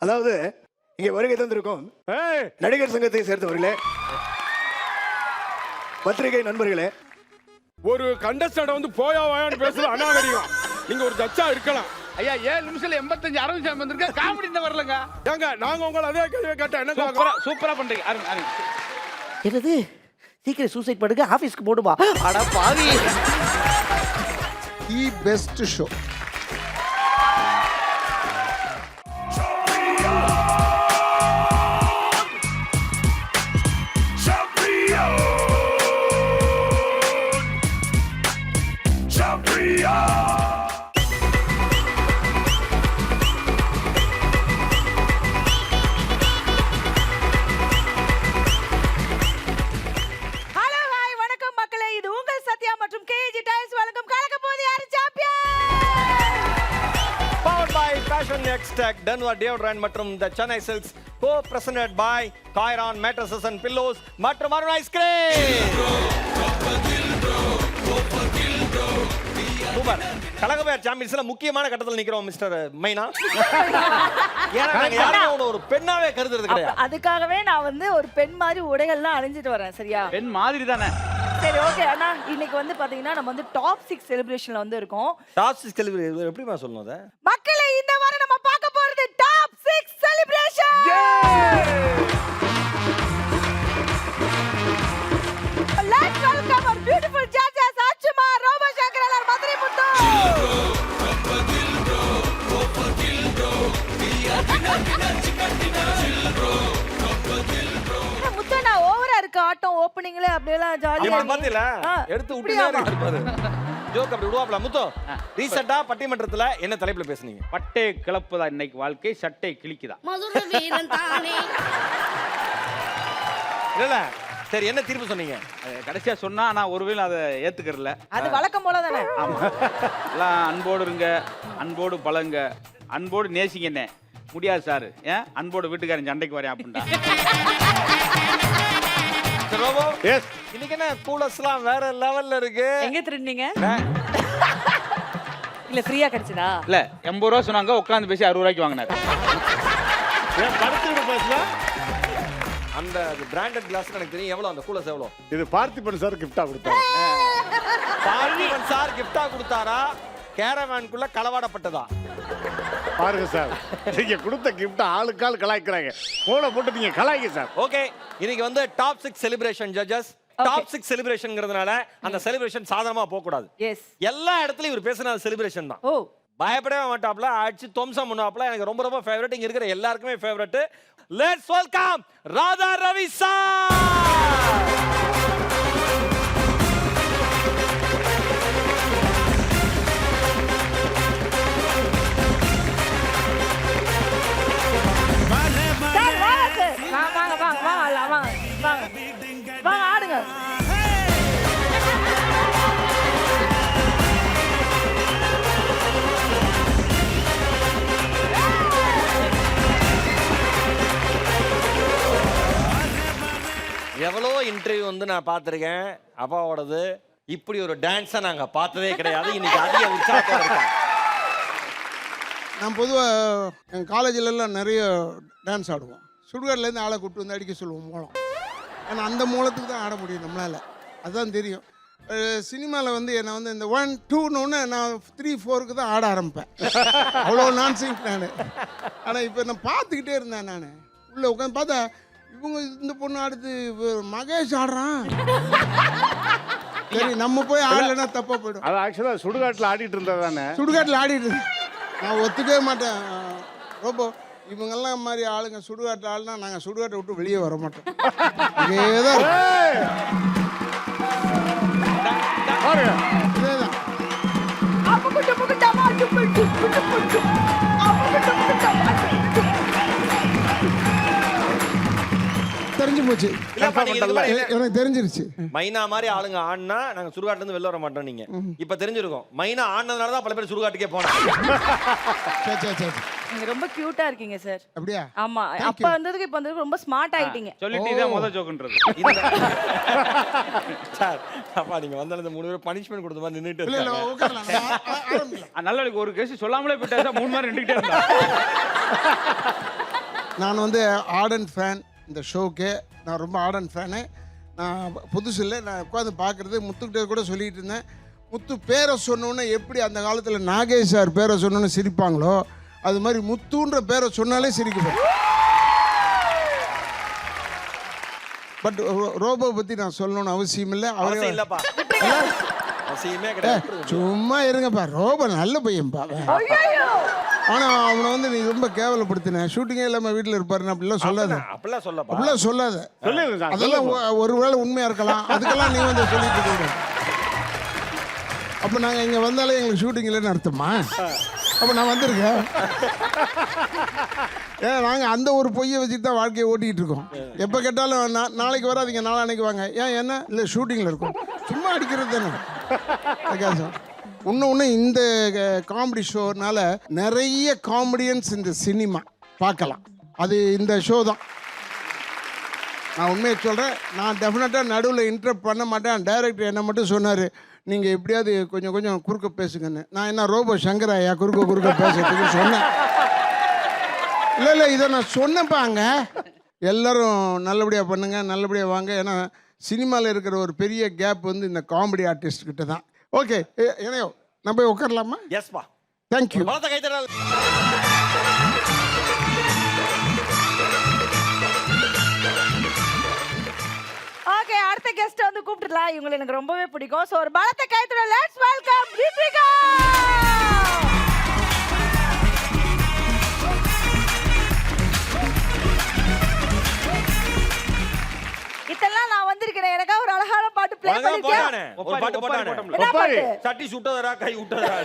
அதாவது இங்கே வருகை தந்திருக்கும் நடிகர் சங்கத்தை சேர்ந்தவர்களே, பத்திரிகை நண்பர்களே, ஒரு கண்டஸ்டன்ட் வந்து போயா வாயான்னு பேசுறது அநாகரிகம். நீங்க ஒரு ஜட்ஜா இருக்கலாம். ஐயா 7 நிமிஷத்துல 85 60 வந்திருக்க காமெடி இந்த வரலங்க. ஏங்க நாங்க உங்களை அதே கேள்வி கேட்டா என்ன சூப்பரா பண்றீங்க. அருங்க அருங்க. என்னது சீக்கிரம் சூசைட் பண்ணுங்க, ஆபீஸ்க்கு போடுமா? அட பாவி. The best show. Denver deodorant மற்றும் the Chennai Silks co presented by Kairan mattresses and pillows மற்றும் அருண் ஐஸ்கிரீம். சூப்பர். கலகபேர் சாம்பியன்ஸ்ல முக்கியமான கட்டத்தில் நிக்கிறோம் மிஸ்டர் மைனா. ஏன்னா நாங்க யாரும் ஒரு பெண்ணாவே கருதுறது கிடையாது. அதுக்காகவே நான் வந்து ஒரு பெண் மாதிரி உடைகள்லாம் அணிஞ்சிட்டு வரேன். சரியா? பெண் மாதிரி தானே. சரி, ஓகே. அண்ணா இன்னைக்கு வந்து பாத்தீங்கன்னா நம்ம வந்து டாப் 6 செலிப்ரேஷன்ல வந்து இருக்கோம். டாப் 6 செலிப்ரேஷன் எப்படிமா சொல்லணும் அத? மக்களே, இந்த வாரம் நம்ம பார்க்க போறது top 6 celebration. Let's welcome our beautiful judges Achuma, Roma Shankar and Madri Muthu. Muthana ஓவரா இருக்கு ஆட்டம் ஓபனிங்ல அப்படியெல்லாம் ஜாலியா பாத்தீங்களா எடுத்து விட்டுட்டே இருப்பாரு. ஜோக் அப்படி விடுவாப்ல. முத்து ரீசெண்டா பட்டிமன்றத்துல என்ன தலைப்புல பேசுனீங்க? பட்டை கிளப்புதா இன்னைக்கு வாழ்க்கை, சட்டை கிழிக்குதா. மதுர வீரன் தானே. இல்ல சரி, என்ன தீர்ப்பு சொன்னீங்க? கடைசியா சொன்னா நான் ஒருவேளை அதை ஏத்துக்கறல. அது வழக்கம் போல தானே. ஆமா. எல்லாம் அன்போடு இருங்க, அன்போடு பழங்க, அன்போடு நேசிங்கண்ணே. முடியாது சார், ஏன் அன்போடு வீட்டுக்காரன் சண்டைக்கு வரேன் அப்படின்டா. இன்னைக்கு என்ன கூலஸ்லாம் வேற லெவல்ல இருக்கு. எங்க திருடுனீங்க? இல்ல ஃப்ரீயா கிடைச்சதா? இல்ல 80 ரூபா சொன்னாங்க, உட்கார்ந்து பேசி 60 ரூபாய்க்கு வாங்கினாரு. படுத்துட்டு பேசலாம். அந்த பிராண்டட் கிளாஸ் எனக்கு தெரியும். எவ்வளவு அந்த கூலஸ் எவ்வளவு? இது பார்த்திபன் சார் கிஃப்டா கொடுத்தாரு. பார்த்திபன் சார் கிஃப்டா கொடுத்தாரா? கேரவான்குள்ள களவாடப்பட்டதா? பாருங்க சார், நீங்க கொடுத்த கிஃப்ட் ஆளுக்கால் கலாய்க்கிறாங்க. போன போட்டு நீங்க கலாய்ங்க சார். ஓகே, இன்னைக்கு வந்து டாப் 6 செலிப்ரேஷன் ஜட்ஜஸ். டாப் 6 செலிப்ரேஷன்ங்கிறதுனால அந்த செலிப்ரேஷன் சாதாரணமா போக கூடாது. எஸ். எல்லா இடத்துலயும் இவர் பேசுன செலிப்ரேஷன் தான். ஓ, பயப்படவே மாட்டாப்ல, அடிச்சு தொம்சம் பண்ணுவாப்ல. எனக்கு ரொம்ப ரொம்ப ஃபேவரட். இங்க இருக்கிற எல்லாருக்குமே favourite. Let's welcome Radha Ravi sir. வாங்க ஆடுங்க. எவ்வளோ இன்டர்வியூ வந்து நான் பார்த்துருக்கேன் அப்பாவோடது. இப்படி ஒரு டான்ஸை நாங்கள் பார்த்ததே கிடையாது. இன்னைக்கு அதிக உற்சாகத்தோட இருக்கேன். நான் பொதுவாக எங்கள் காலேஜிலலாம் நிறைய டான்ஸ் ஆடுவோம். சுடுகாட்லேருந்து ஆளை கூப்பிட்டு வந்து அடிக்க சொல்லுவோம் மூலம். ஆனால் அந்த மூலத்துக்கு தான் ஆட முடியும் நம்மளால். அதுதான் தெரியும். சினிமாவில் வந்து என்னை வந்து இந்த 1 2ன்னு நான் 3 4க்கு தான் ஆட ஆரம்பிப்பேன். அவ்வளோ நான்சிங் நான். ஆனால் இப்போ நான் பார்த்துக்கிட்டே இருந்தேன். நான் உள்ளே உட்காந்து பார்த்தா இவங்க இந்த பொண்ணு ஆடுது, மகேஷ் ஆடுறான். சரி, நம்ம போய் ஆடலைன்னா தப்பாக போய்டும். அது ஆக்சுவலாக சுடுகாட்டில் ஆடிட்டு இருந்தா தானே. சுடுகாட்டில் ஆடிட்டு இருந்தேன். நான் ஒத்துக்கவே மாட்டேன். ரொம்ப இவங்கெல்லாம் மாதிரி ஆளுங்க சுடுகாட்டில் ஆளுனா நாங்கள் சுடுகாட்டை விட்டு வெளியே வர மாட்டோம். இதேதான் தெரிஞ்சு போச்சு. எனக்கு தெரிஞ்சிருச்சு. மைனா மாதிரி ஆளுங்க ஆடினா நாங்க சுடுகாட்டுல இருந்து வெளில வர மாட்டோம். நீங்க இப்ப தெரிஞ்சிருக்கும். மைனா ஆடினதுனால தான் பல பேர் சுடுகாட்டுக்கே போனாங்க. நீங்க ரொம்ப கியூட்டா இருக்கீங்க சார். அப்படியா? ஆமா. அப்ப வந்ததுக்கு இப்ப வந்ததுக்கு ரொம்ப ஸ்மார்ட் ஆயிட்டீங்க. சொல்லிட்டு இதான் முத ஜோக்குன்றது. சார், அப்பா நீங்க வந்தால இந்த 3 பேர் பனிஷ்மென்ட் கொடுத்த மாதிரி நின்னுட்டு இல்ல இல்ல இருக்காங்க. உட்காரலாம். நல்ல ஒரு கேஸ் சொல்லாமலே போயிட்டா 3 மணி நேரம் நின்னுட்டே இருந்தா. நான் வந்து ஆர்டன் ஃபேன் இந்த ஷோக்கு. நான் ரொம்ப ஆர்டன் ஃபேனு. நான் புதுசு இல்லை, நான் உட்காந்து பார்க்குறது. முத்துக்கிட்ட கூட சொல்லிகிட்டு இருந்தேன், முத்து பேரை சொன்னோன்னே எப்படி அந்த காலத்தில் நாகேஷ் சார் பேரை சொன்னோன்னு சிரிப்பாங்களோ அது மாதிரி முத்துன்ற பேரை சொன்னாலே சிரிக்கப்படும். பட் ரோபோ பற்றி நான் சொல்லணும்னு அவசியம் இல்லை. அவசியம் அவரே இல்லப்பா. அவசியமே கிடையாது. சும்மா இருங்கப்பா, ரோபோ நல்ல பையன்ப்பா. ஆனால் அவனை வந்து நீ ரொம்ப கேவலப்படுத்தின. ஷூட்டிங்கே இல்லாமல் வீட்டில் இருப்பாருன்னு அப்படிலாம் சொல்லாத. அப்படிலாம் சொல்லப்பா. அப்படிலாம் சொல்லாத. சொல்லுங்க சார். அதெல்லாம் ஒருவேளை உண்மையாக இருக்கலாம். அதுக்கெல்லாம் நீ வந்து சொல்லிட்டு இருக்க. அப்போ நாங்கள் இங்கே வந்தாலே எங்களுக்கு ஷூட்டிங் இல்லைன்னு அர்த்தமா? அப்போ நான் வந்திருக்கேன். ஏன் நாங்கள் அந்த ஒரு பொய்யை வச்சுட்டு தான் வாழ்க்கையை ஓட்டிகிட்டு இருக்கோம். எப்போ கேட்டாலும் நாளைக்கு வராதிங்க, நாளான்னைக்கு வாங்க. ஏன் என்ன இல்லை ஷூட்டிங்கில் இருக்கும். சும்மா அடிக்கிறது தானே. இன்னொன்று இந்த காமெடி ஷோனால நிறைய காமெடியன்ஸ் இந்த சினிமா பார்க்கலாம். அது இந்த ஷோ தான். நான் உண்மையை சொல்கிறேன். நான் டெஃபினட்டாக நடுவில் இன்டரப்ட் பண்ண மாட்டேன். டைரக்டர் என்ன மட்டும் சொன்னார், நீங்கள் எப்படியாவது கொஞ்சம் கொஞ்சம் குறுக்க பேசுங்கன்னு. நான் என்ன ரோபோ சங்கராயா குறுக்க பேசுறதுக்கு சொன்னேன்? இல்லை இதை நான் சொன்னப்பாங்க. எல்லோரும் நல்லபடியாக பண்ணுங்கள், நல்லபடியாக வாங்க. ஏன்னா சினிமாவில் இருக்கிற ஒரு பெரிய கேப் வந்து இந்த காமெடி ஆர்டிஸ்ட் கிட்ட தான். ஓகே ஏனையோ நம்ம போய் உட்காரலாமா? எஸ்பா. தேங்க்யூ. பலத்த கைத்தறல். ஓகே, அடுத்த கெஸ்ட் வந்து கூப்பிட்டுலாம். இவங்களை எனக்கு ரொம்பவே பிடிக்கும். சோ ஒரு பலத்த கைத்தற. Let's welcome Rithvika. இதெல்லாம் நான் வந்திருக்கேன். எனக்கா ஒரு அழகான பாட்டு ப்ளே பண்ணிருக்கேன். ஒரு பாட்டு போட்டானே. என்ன பாட்டு? சட்டி சுட்டதரா கை விட்டதரா.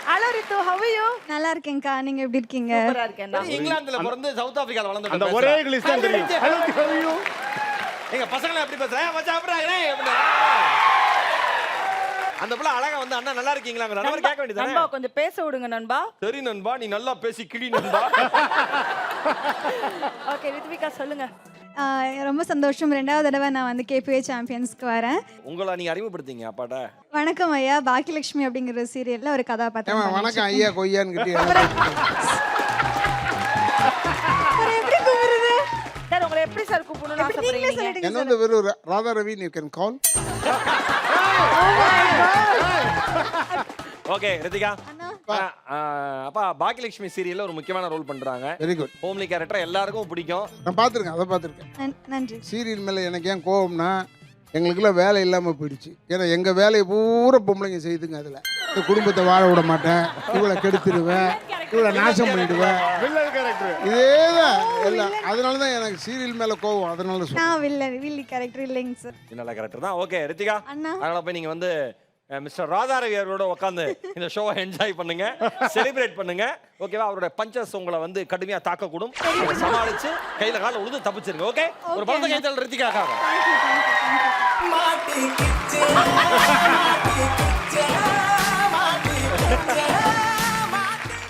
Hello Ritu, how are you? நல்லா இருக்கேன்க்கா, நீங்க எப்படி இருக்கீங்க? சூப்பரா இருக்கேன் நான். இங்கிலாந்துல பிறந்து சவுத் ஆப்பிரிக்கால வளர்ந்து அந்த ஒரே இங்கிலீஷ் தான் தெரியும். Hello how you? எங்க பசங்கள எப்படி பேசுறாங்க? மச்சான் அப்படிறாங்களே. அந்த புள்ள அழகா வந்து அண்ணா நல்லா இருக்கீங்களா? நண்பர் கேட்க வேண்டியதானே. நண்பா கொஞ்சம் பேச விடுங்க நண்பா. சரி நண்பா, நீ நல்லா பேசி கிளி நண்பா. ஓகே ரித்விகா சொல்லுங்க. ரொம்ப சந்தோஷம். 2வது தடவை நான் வந்து KPA சாம்பியன்ஸ்க்கு வரேன். உங்களை நீங்க அறிமுகப்படுத்தீங்க அப்பாட்ட. வணக்கம் ஐயா. பாக்கியலட்சுமி அப்படிங்கிற சீரியல்ல ஒரு கதாபாத்திரம். வணக்கம் ஐயா கொய்யான்னு கிட்டே. எப்படி கூப்பிடுறது? சார் உங்களை எப்படி சார் கூப்பிடணும்னு ஆசைப்படுறீங்க? என்ன வந்து வெறும் Radha Ravi you can call. Okay Rithika. அப்பா பாக்கியலட்சுமி சீரியல்ல ஒரு முக்கியமான ரோல் பண்றாங்க. Very good. ஹோம்லி கேரக்டர் எல்லாருக்கும் பிடிக்கும். நான் பார்த்துருக்கேன், அதை பார்த்துருக்கேன். நன்றி. சீரியல் மேலே எனக்கு ஏன் கோவம்னா, எங்களுக்கெல்லாம் வேலை இல்லாமல் போயிடுச்சு. ஏன்னா எங்கள் வேலையை பூரா பொம்பளைங்க செய்துங்க. அதில் இந்த குடும்பத்தை வாழ விட மாட்டேன், இவளை கெடுத்துடுவேன், இவளை நாசம் பண்ணிடுவேன். Villain character. இதே தான் எல்லாம். அதனால தான் எனக்கு சீரியல் மேலே கோவம். அதனால சொல்றேன். நான் வில்லி கேரக்டர் இல்லைங்க சார். நல்ல கேரக்டர் தான். ஓகே ரித்திகா, அண்ணா. அதனால போய் நீங்க வந்து மிஸ்டர் ராதாரவி அவரோட உட்காந்து இந்த ஷோவை என்ஜாய் பண்ணுங்க, செலிப்ரேட் பண்ணுங்க. ஓகேவா? அவரோட பஞ்சஸ் உங்களை வந்து கடுமையா தாக்கக்கூடும். சமாளிச்சு கையில கால உழுது தப்பிச்சிருங்க. ஓகே? ஒரு பலத்த கைத்தல் ரித்திகாக்காக.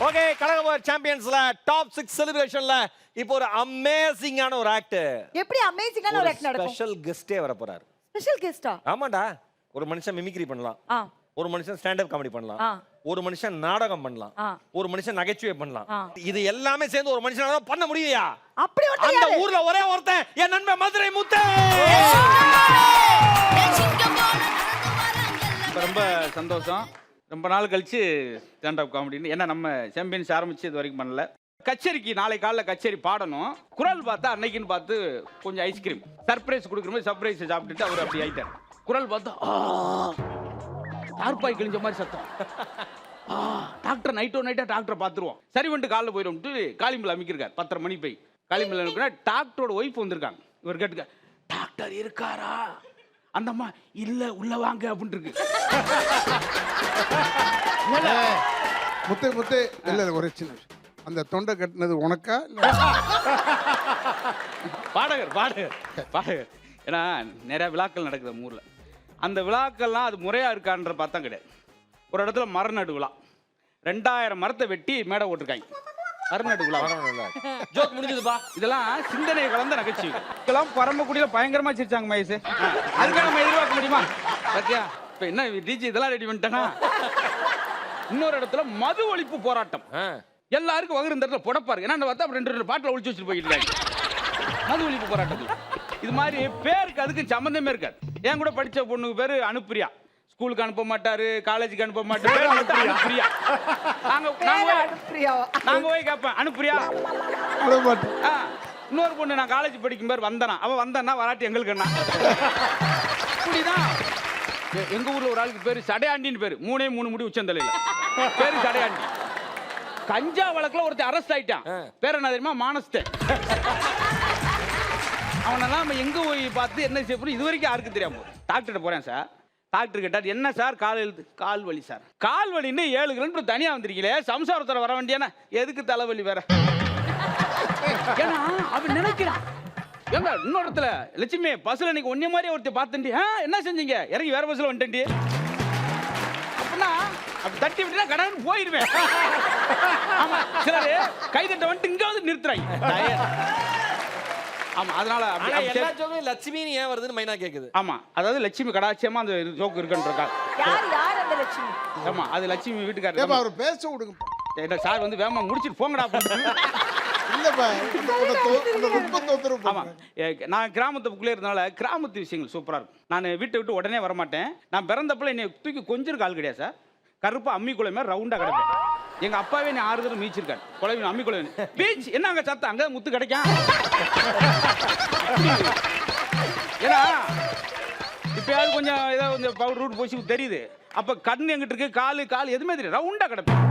ஓகே, கலகபோர் சாம்பியன்ஸ்ல டாப் 6 செலிப்ரேஷன்ல இப்போ ஒரு அமேசிங்கான ஒரு ஆக்ட். எப்படி அமேசிங்கான ஒரு ஆக்ட் நடக்கும்? ஸ்பெஷல் கெஸ்டே வர போறாரு. ஸ்பெஷல் கெஸ்டா? ஆமாடா. ஒரு மனுஷன் மிமிக்ரி பண்ணலாம், ஒரு மனுஷன் ஸ்டாண்ட் அப் காமெடி பண்ணலாம், ஒரு மனுஷன் நாடகம் பண்ணலாம், ஒரு மனுஷன் நகைச்சுவை பண்ணலாம். இது எல்லாமே சேர்ந்து ஒரு மனுஷனால பண்ண முடியுயா? அப்படி அந்த ஊர்ல ஒரே ஒருத்தன் என் நண்பன் மதுரை முத்து. ரொம்ப சந்தோஷம். ரொம்ப நாள் கழிச்சு ஸ்டாண்ட் அப் காமெடின்னு. ஏன்னா நம்ம சாம்பியன்ஸ் ஆரம்பிச்சு இது வரைக்கும் பண்ணல. கச்சேரிக்கு நாளை காலைல கச்சேரி பாடணும். குரல் பார்த்தா அன்னைக்குன்னு பார்த்து கொஞ்சம் ஐஸ்கிரீம் சர்ப்ரைஸ் கொடுக்குற மாதிரி சர்ப்ரைஸ் சாப்பிட்டுட்டு அவர் அப்படி ஆயிட்டார். குரல் பார்த்தா தார்பாய் கிழிஞ்ச மாதிரி சத்தம். டாக்டர் நைட்டா டாக்டரை பார்த்துருவோம். சரி வந்துட்டு காலைல போயிடும்ட்டு காளிம்பல் அமைக்கிருக்கார். 10:30 மணி போய் காளிம்பல் இருக்குன்னா டாக்டரோட ஒய்ஃப் வந்திருக்காங்க. இவர் கேட்டுக்க, டாக்டர் இருக்காரா? அந்த அம்மா இல்ல உள்ள வாங்க அப்படின்ட்டு இருக்கு. முத்து இல்ல ஒரு சின்ன விஷயம். அந்த தொண்டை கட்டினது உனக்கா? பாடகர். ஏன்னா நிறைய விழாக்கள் நடக்குது நம்ம ஊர்ல. அந்த விழாக்கள்லாம் அது முறையா இருக்கான்ற பார்த்தா கிடையாது. ஒரு இடத்துல மரநடு விழா 2000 மரத்தை வெட்டி மேடை ஓட்டிருக்காங்க. மரநடு விழா ஜோக் முடிஞ்சதுப்பா. இதெல்லாம் சிந்தனை கலந்த நகைச்சுவை. இதெல்லாம் பரம்பக்குடியில பயங்கரமா சிரிச்சாங்க மகேஷ். அதுக்காக நம்ம எதிர்பார்க்க முடியுமா? பாத்தியா இப்ப என்ன டிஜி இதெல்லாம் ரெடி பண்ணிட்டானா? இன்னொரு இடத்துல மது ஒழிப்பு போராட்டம். எல்லாருக்கும் வகுறு இந்த இடத்துல புடப்பாரு. ஏன்னா பார்த்தா 2 பாட்டில் ஒழிச்சு வச்சுட்டு போயிட்டு இருக்காங்க. மது ஒழிப்பு போராட்டத்தில் இது மாதிரி பேருக்கு அதுக்கு சம்மந்தமே இருக்காது. என் கூட படிச்ச பொண்ணுக்கு பேரு அனுப்பிரியா. ஸ்கூலுக்கு அனுப்ப மாட்டாரு, காலேஜுக்கு அனுப்ப மாட்டாரு. அனுப்பிரியா. நாங்க போய் கேட்பேன், அனுப்பிரியா. இன்னொரு பொண்ணு நான் காலேஜ் படிக்கும் பேர் வந்தனா. அவன் வந்தான்னா வராட்டி எங்களுக்கு என்ன. இப்படிதான் எங்க ஊர்ல ஒரு ஆளுக்கு பேரு சடையாண்டின்னு பேரு. 3 முடி உச்சந்தலையில பேரு சடையாண்டி. கஞ்சா வழக்குல ஒருத்தர் அரெஸ்ட் ஆயிட்டான். பேர் என்ன தெரியுமா? மானஸ்தன். அவனெல்லாம் நம்ம எங்க போய் பார்த்து என்ன செய்ய இது வரைக்கும் யாருக்கு தெரியாம. டாக்டர் போறேன் சார். டாக்டர் கேட்டார், என்ன சார் கால் வலி சார். கால் வலின்னு 7 கிலோமீட்டர் தனியா வந்திருக்கீங்களே, சம்சாரத்தில் வர வேண்டியானா எதுக்கு தலைவலி வேற? ஏன்னா அவன் நினைக்கிறான், ஏங்க இன்னொருத்துல லட்சுமி பஸ்ல இன்னைக்கு ஒன்னே மாதிரி ஒருத்தர் பார்த்துண்டி என்ன செஞ்சீங்க? இறங்கி வேற பஸ்ல வந்துட்டேன்டி அப்படின்னா அப்படி தட்டி விட்டுனா கடன்னு போயிருவேன். ஆமா சிலரு கைதட்ட வந்துட்டு இங்க வந்து நிறுத்துறாங்க. ஆமா அதனால எல்லா ஜோக்கும் லட்சுமின்னு ஏன் வருதுன்னு மைனா கேக்குது. ஆமா அதாவது லட்சுமி கடாட்சியமா அந்த ஜோக்கு இருக்குன்றக்கா. யார் அந்த லட்சுமி? ஆமா அது லட்சுமி வீட்டுக்காரர். ஏப்பா அவர் பேச விடுங்க. என்ன சார் வந்து வேகமா முடிச்சிட்டு போங்கடா. இல்லப்பா ஆமா நான் கிராமத்துக்குள்ளே இருந்தனால கிராமத்து விஷயங்கள் சூப்பரா இருக்கும். நான் வீட்டை விட்டு உடனே வரமாட்டேன். நான் பிறந்தப்பல என்னை தூக்கி கொஞ்சம் கால் கிடையாது சார். கருப்பா அம்மி குலை மாதிரி ரவுண்டா கிடப்பேன். எங்க அப்பாவே நீ 6 தடவை மீச்சிருக்காரு. குழவி அம்மி குழவி பீச் என்ன அங்க சத்தம் அங்க முத்து கிடைக்கும். ஏன்னா இப்பயாவது கொஞ்சம் ஏதாவது கொஞ்சம் பவுடர் ரூட் போச்சு தெரியுது. அப்ப கண் எங்கிட்டு இருக்கு, கால் எதுவுமே தெரியும். ரவுண்டா கிடப்பேன்.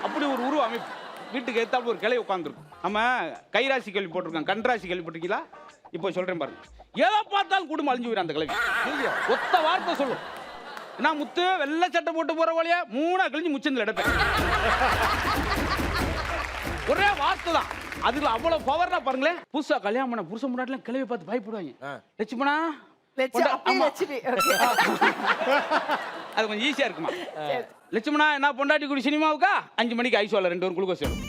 அப்படி ஒரு உருவ அமைப்பு. வீட்டுக்கு ஏத்தாப்புல ஒரு கிளை உட்காந்துருக்கும். நம்ம கைராசி கேள்வி போட்டிருக்கோம், கண்ராசி கேள்வி போட்டிருக்கீங்களா? இப்போ சொல்றேன் பாருங்க. ஏதோ பார்த்தாலும் குடும்பம் அழிஞ்சு போயிடும் அந்த கிளவி. ஒத்த வார்த்தை சொல்லும். நான் முத்து வெள்ளை சட்டை போட்டு போற வழியா 3 கழிஞ்சு முச்சந்தில் எடுப்பேன். ஒரே வார்த்தை தான். அதுல அவ்வளவு பவர்னா பாருங்களேன். புதுசா கல்யாணம் பண்ண புருஷன் முன்னாடிலாம் கிளவி பார்த்து பயப்படுவாங்க. லட்சுமணா அது கொஞ்சம் ஈஸியா இருக்குமா? லட்சுமணா என்ன பொண்டாட்டி குடி சினிமாவுக்கா 5 மணிக்கு ஐஸ் வாழ 2 குளுக்கோஸ் வேணும்.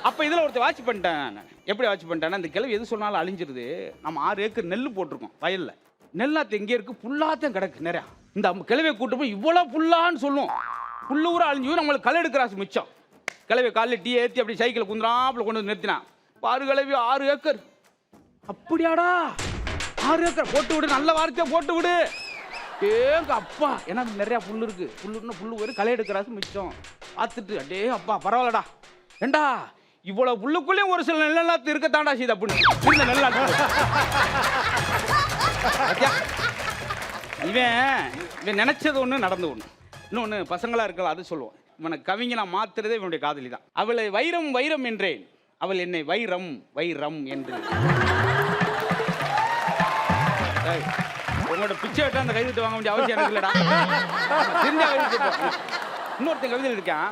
அப்ப இதுல ஒருத்தர் வாட்ச் பண்ணிட்டேன். எப்படி வாட்ச் பண்ணிட்டேன்னா இந்த கிளவி எது சொன்னாலும் அழிஞ்சிருது. நம்ம 6 ஏக்கர் நெல் போட்டிருக்கோம் வயல்ல. நெல்லாத்து எங்கே இருக்கு? புல்லாத்தையும் கிடக்கு நிறையா. இந்த கிளவியை கூட்டு போய் இவ்வளவு புல்லான்னு சொல்லுவோம். புல்லு ஊரா அழிஞ்சு நம்மளுக்கு களை எடுக்கிறாசு மிச்சம். கிளவி காலையில் டீ ஏற்றி அப்படி சைக்கிளை குந்திராப்புல கொண்டு வந்து நிறுத்தினா பாரு கிளவி 6 ஏக்கர். அப்படியாடா 6 ஏக்கர் போட்டு விடு, நல்ல வார்த்தையா போட்டு விடு. ஏங்க அப்பா ஏன்னா நிறையா புல்லு இருக்கு. புல்லு ஒரு களை எடுக்கிறாசு மிச்சம். பார்த்துட்டு அடே அப்பா பரவாயில்லடா. ஏண்டா இவ்வளவு புல்லுக்குள்ளேயும் ஒரு சில நெல்லாத்து இருக்கத்தாண்டா செய்து அப்படின்னு நெல்லாத்து. இவன் நினைச்சது ஒண்ணு நடந்து ஒண்ணு. இன்னொன்னு பசங்களா இருக்கலாம் அது சொல்லுவோம். இவனை கவிஞனா மாத்துறதே இவனுடைய காதலி தான். அவளை வைரம் வைரம் என்றேன், அவள் என்னை வைரம் வைரம் என்று. உங்களோட பிச்சை விட்டா அந்த கைவிட்டு வாங்க வேண்டிய அவசியம் எனக்கு இல்லடா. இன்னொருத்தன் கவிதை இருக்கான்.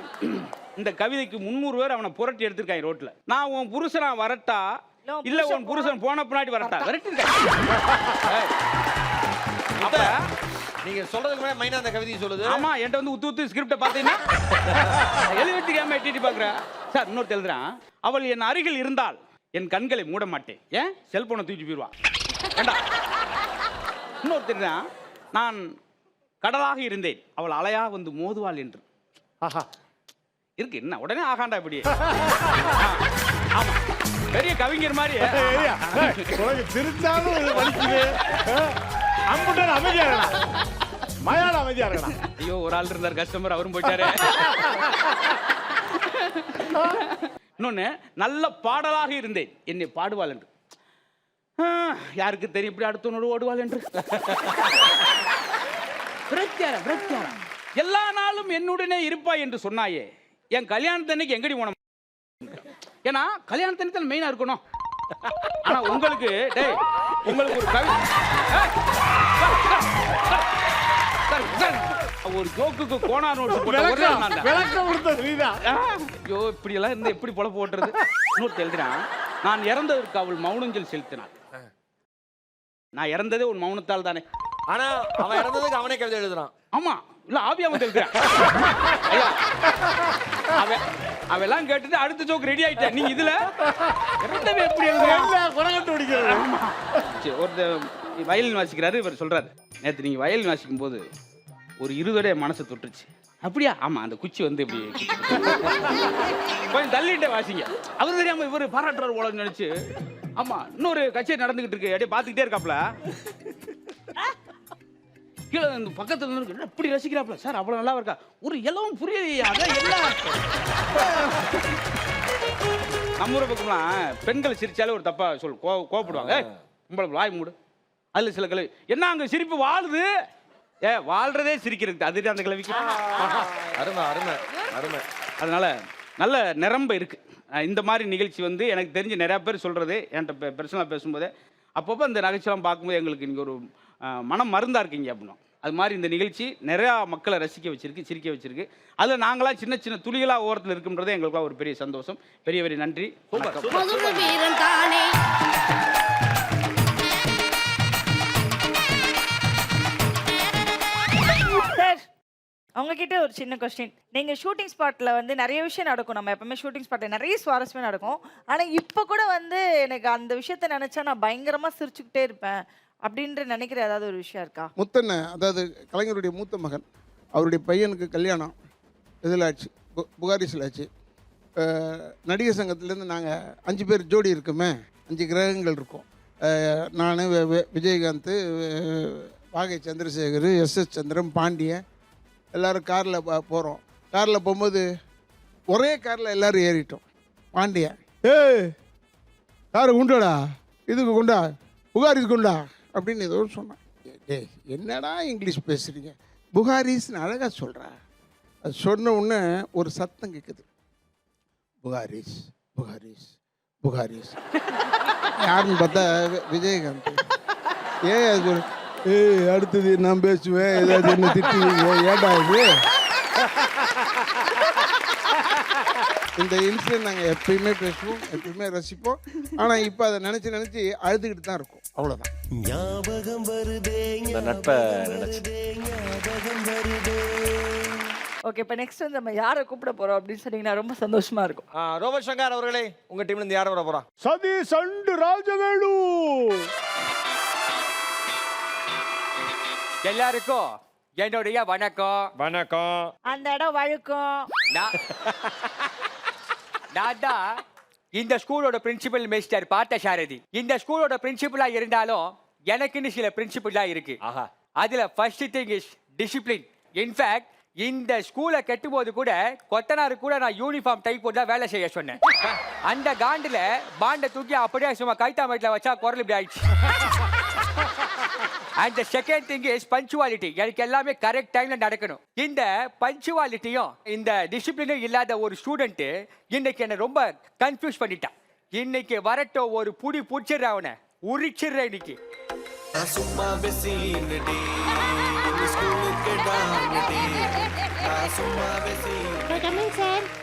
இந்த கவிதைக்கு 300 பேர் அவனை புரட்டி எடுத்திருக்காங்க ரோட்ல. நான் உன் புருஷனா வரட்டா இல்ல உன் புருஷன் போன பின்னாடி வரட்டா விரட்டி அப்ப நீங்க சொல்றதுக்கு முன்னாடி மைனா அந்த கவிதையை சொல்லுது. ஆமா என்கிட்ட வந்து உத்து ஸ்கிரிப்ட பாத்தீங்கன்னா எழுதிக்காம எட்டிட்டு பாக்குறேன் சார். இன்னொரு எழுதுறான், அவள் என் அருகில் இருந்தால் என் கண்களை மூட மாட்டேன், ஏன் செல்போனை தூக்கி போயிடுவா. இன்னொரு தெரியுதான், நான் கடலாக இருந்தேன் அவள் அலையா வந்து மோதுவாள் என்று. ஆஹா இருக்கு என்ன உடனே ஆகாண்டா இப்படி. ஆமா பெரிய கவிஞர் மாதிரி திருந்தாலும் வலிக்குது. அம்புடன் அமைதியா இருக்கணும், மயான அமைதியா இருக்கணும். ஐயோ ஒரு ஆள் இருந்தார் கஸ்டமர், அவரும் போயிட்டாரு. இன்னொன்னு நல்ல பாடலாக இருந்தேன் என்னை பாடுவாள் என்று. யாருக்கு தெரியும் இப்படி அடுத்தவனோடு ஓடுவாள் என்று. எல்லா நாளும் என்னுடனே இருப்பாய் என்று சொன்னாயே, என் கல்யாணத்தன்னைக்கு எங்கடி போன? ஏன்னா கல்யாணத்தன்னைக்கு மெயினா இருக்கணும். ஆனா உங்களுக்கு உங்களுக்கு ஒரு கவி ஒரு ஜோக்குக்கு கோணா நோட்டு ஐயோ இப்படி எல்லாம் இருந்து எப்படி பொழப்பு ஓட்டுறது. இன்னொரு எழுதுறான், நான் இறந்ததற்கு அவள் மௌனஞ்சல் செலுத்தினாள். நான் இறந்ததே உன் மௌனத்தால் தானே. ஆனா அவன் இறந்ததுக்கு அவனே கவிதை எழுதுறான். ஆமா இல்ல ஆவியா வந்து எழுதுறான். அவெல்லாம் கேட்டுட்டு அடுத்த ஜோக் ரெடி ஆயிட்டேன். நீங்க இதுல எப்படி ஒரு வயலின் வாசிக்கிறாரு. இவர் சொல்றாரு, நேற்று நீங்க வயலின் வாசிக்கும் போது ஒரு 20 மனசை தொட்டுச்சு. அப்படியா? ஆமா, அந்த குச்சி வந்து இப்படி கொஞ்சம் தள்ளிட்டே வாசிங்க. அவர் தெரியாம இவர் பாராட்டுறாரு போலன்னு நினைச்சு. ஆமா, இன்னொரு கச்சேரி நடந்துகிட்டு இருக்கு, அப்படியே பார்த்துக்கிட்டே இருக்காப்ல. கீழே இந்த பக்கத்துல இருந்து அப்படி ரசிக்கிறாப்ல. சார் அவ்வளவு நல்லா இருக்கா? ஒரு எல்லாம் புரியலையா? அதான் எல்லாம் நம்ம ஊரை பக்கம்லாம் பெண்கள் சிரிச்சாலே ஒரு தப்பா கோவப்படுவாங்க. உங்களை வாய் மூடு. அதுல சில கிளவி என்ன அங்க சிரிப்பு வாழுது, வாழ்றதே சிரிக்கிறது. அது அந்த கிளவிக்கு அருமை அருமை அருமை. அதனால நல்ல நிரம்ப இருக்கு. இந்த மாதிரி நிகழ்ச்சி வந்து எனக்கு தெரிஞ்சு நிறைய பேர் சொல்றது, என்கிட்ட பெர்சனலாக பேசும்போதே அப்பப்போ இந்த நகைச்செல்லாம் பார்க்கும்போது எங்களுக்கு இங்கே ஒரு மனம் மருந்தா இருக்கீங்க அப்படின்னா, அது மாதிரி இந்த நிகழ்ச்சி நிறையா மக்களை ரசிக்க வச்சிருக்கு, சிரிக்க வச்சிருக்கு. அதில் நாங்களாம் சின்ன சின்ன துளிகளாக ஓரத்தில் இருக்குன்றதே எங்களுக்குலாம் ஒரு பெரிய சந்தோஷம். பெரிய பெரிய நன்றி. சார், உங்ககிட்ட ஒரு சின்ன கொஸ்டின். நீங்க ஷூட்டிங் ஸ்பாட்ல வந்து நிறைய விஷயம் நடக்கும். நம்ம எப்பவுமே ஷூட்டிங் ஸ்பாட்ல நிறைய சுவாரஸ்யமா நடக்கும். ஆனா இப்ப கூட வந்து எனக்கு அந்த விஷயத்த நினைச்சா நான் பயங்கரமா சிரிச்சுக்கிட்டே இருப்பேன் அப்படின்ற நினைக்கிற ஏதாவது ஒரு விஷயம் இருக்கா? முத்தண்ண, அதாவது கலைஞருடைய மூத்த மகன், அவருடைய பையனுக்கு கல்யாணம் இதில் ஆச்சு, புகாரிஸில் ஆச்சு. நடிகர் சங்கத்திலேருந்து நாங்கள் 5 பேர் ஜோடி இருக்குமே, 5 கிரகங்கள் இருக்கோம். நான், விஜயகாந்த், வாகை சந்திரசேகர், எஸ்எஸ் சந்திரன், பாண்டியன், எல்லோரும் காரில் போகிறோம். காரில் போகும்போது ஒரே காரில் எல்லோரும் ஏறிட்டோம். பாண்டியன், காரை குண்டாடா, இதுக்கு கொண்டா, புகாரிஸ் கொண்டா அப்படின்னு ஏதோ சொன்னான். டேய் என்னடா இங்கிலீஷ் பேசுகிறீங்க, புகாரிஸ்ன்னு அழகாக சொல்கிறா. அது சொன்ன உடனே ஒரு சத்தம் கேட்குது, புகாரிஸ் புகாரிஸ் புகாரிஸ். யாருன்னு பார்த்தா விஜயகாந்த். அது அடுத்தது நான் பேசுவேன், ஏதாவது என்ன திட்டுவீங்க, ஏடா இது. இந்த இன்சிடென்ட் நாங்கள் எப்பயுமே பேசுவோம், எப்பயுமே ரசிப்போம். ஆனால் இப்போ அதை நினச்சி நினச்சி அழுதுகிட்டு தான் இருக்கும், அவ்வளோதான். இந்த நட்பை நினைச்சு. ஓகே, இப்போ நெக்ஸ்ட் வந்து நம்ம யாரை கூப்பிட போறோம் அப்படின்னு சொன்னீங்கன்னா ரொம்ப சந்தோஷமா இருக்கும். ரோபர்ட் சங்கர் அவர்களே, உங்க டீம்ல இருந்து யார் வர போறா? சதீஷ் அண்டு ராஜவேலு. எல்லாருக்கும் என்னுடைய வணக்கம். வணக்கம். அந்த இடம் வழுக்கும். நான் தான் இந்த ஸ்கூலோட பிரின்சிபல் மிஸ்டர் பார்த்தசாரதி. இந்த ஸ்கூலோட பிரின்சிபலா இருந்தாலும் எனக்குன்னு சில பிரின்சிபலா இருக்கு. ஆஹா. அதுல first thing is discipline. In fact இந்த ஸ்கூலை கட்டும் போது கூட கொத்தனாரு கூட நான் யூனிஃபார்ம் டைப் போட்டு தான் வேலை செய்ய சொன்னேன். அந்த காண்டில் பாண்டை தூக்கி அப்படியே சும்மா கைத்தாமட்டில் வச்சா குரல் இப்படி ஆயிடுச்சு. And the second thing is punctuality. எனக்கு எல்லாமே கரெக்ட் டைம்ல நடக்கணும். இந்த பஞ்சுவாலிட்டியும் இந்த டிசிப்ளினும் இல்லாத ஒரு ஸ்டூடெண்ட் இன்னைக்கு என்ன ரொம்ப கன்ஃபியூஸ் பண்ணிட்டான். இன்னைக்கு வரட்டும், ஒரு புடி புடிச்சிடுற, அவனை உரிச்சிடுற இன்னைக்கு.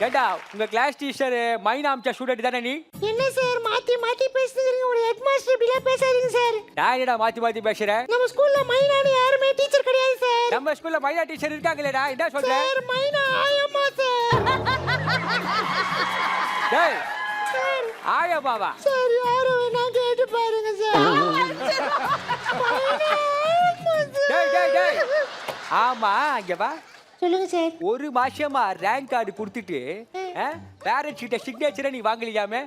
ஏண்டா உங்க கிளாஸ் டீச்சர் மைனா அம்சா ஸ்டூடெண்ட் தானே நீ? என்ன சார் மாத்தி மாத்தி பேசுறீங்க? ஒரு ஹெட் மாஸ்டர் இப்படியே பேசாதீங்க சார். நான் என்னடா மாத்தி மாத்தி பேசுறேன்? நம்ம ஸ்கூல்ல மைனான்னு யாருமே டீச்சர் கிடையாது சார். நம்ம ஸ்கூல்ல மைனா டீச்சர் இருக்காங்களேடா, என்ன சொல்ற? சார் மைனா ஆயம்மா சார். டேய் ஆயம்மாவா? சார் யாரோ வேணா கேட்டு பாருங்க சார். டேய் டேய் டேய், ஆமா இங்க வா. சொல்லுங்க சார். ஒரு மாசமா ரேங்க் கார்டு கொடுத்துட்டு பேரண்ட்ஸ் கிட்ட சிக்னேச்சரை நீ வாங்கலையாமே?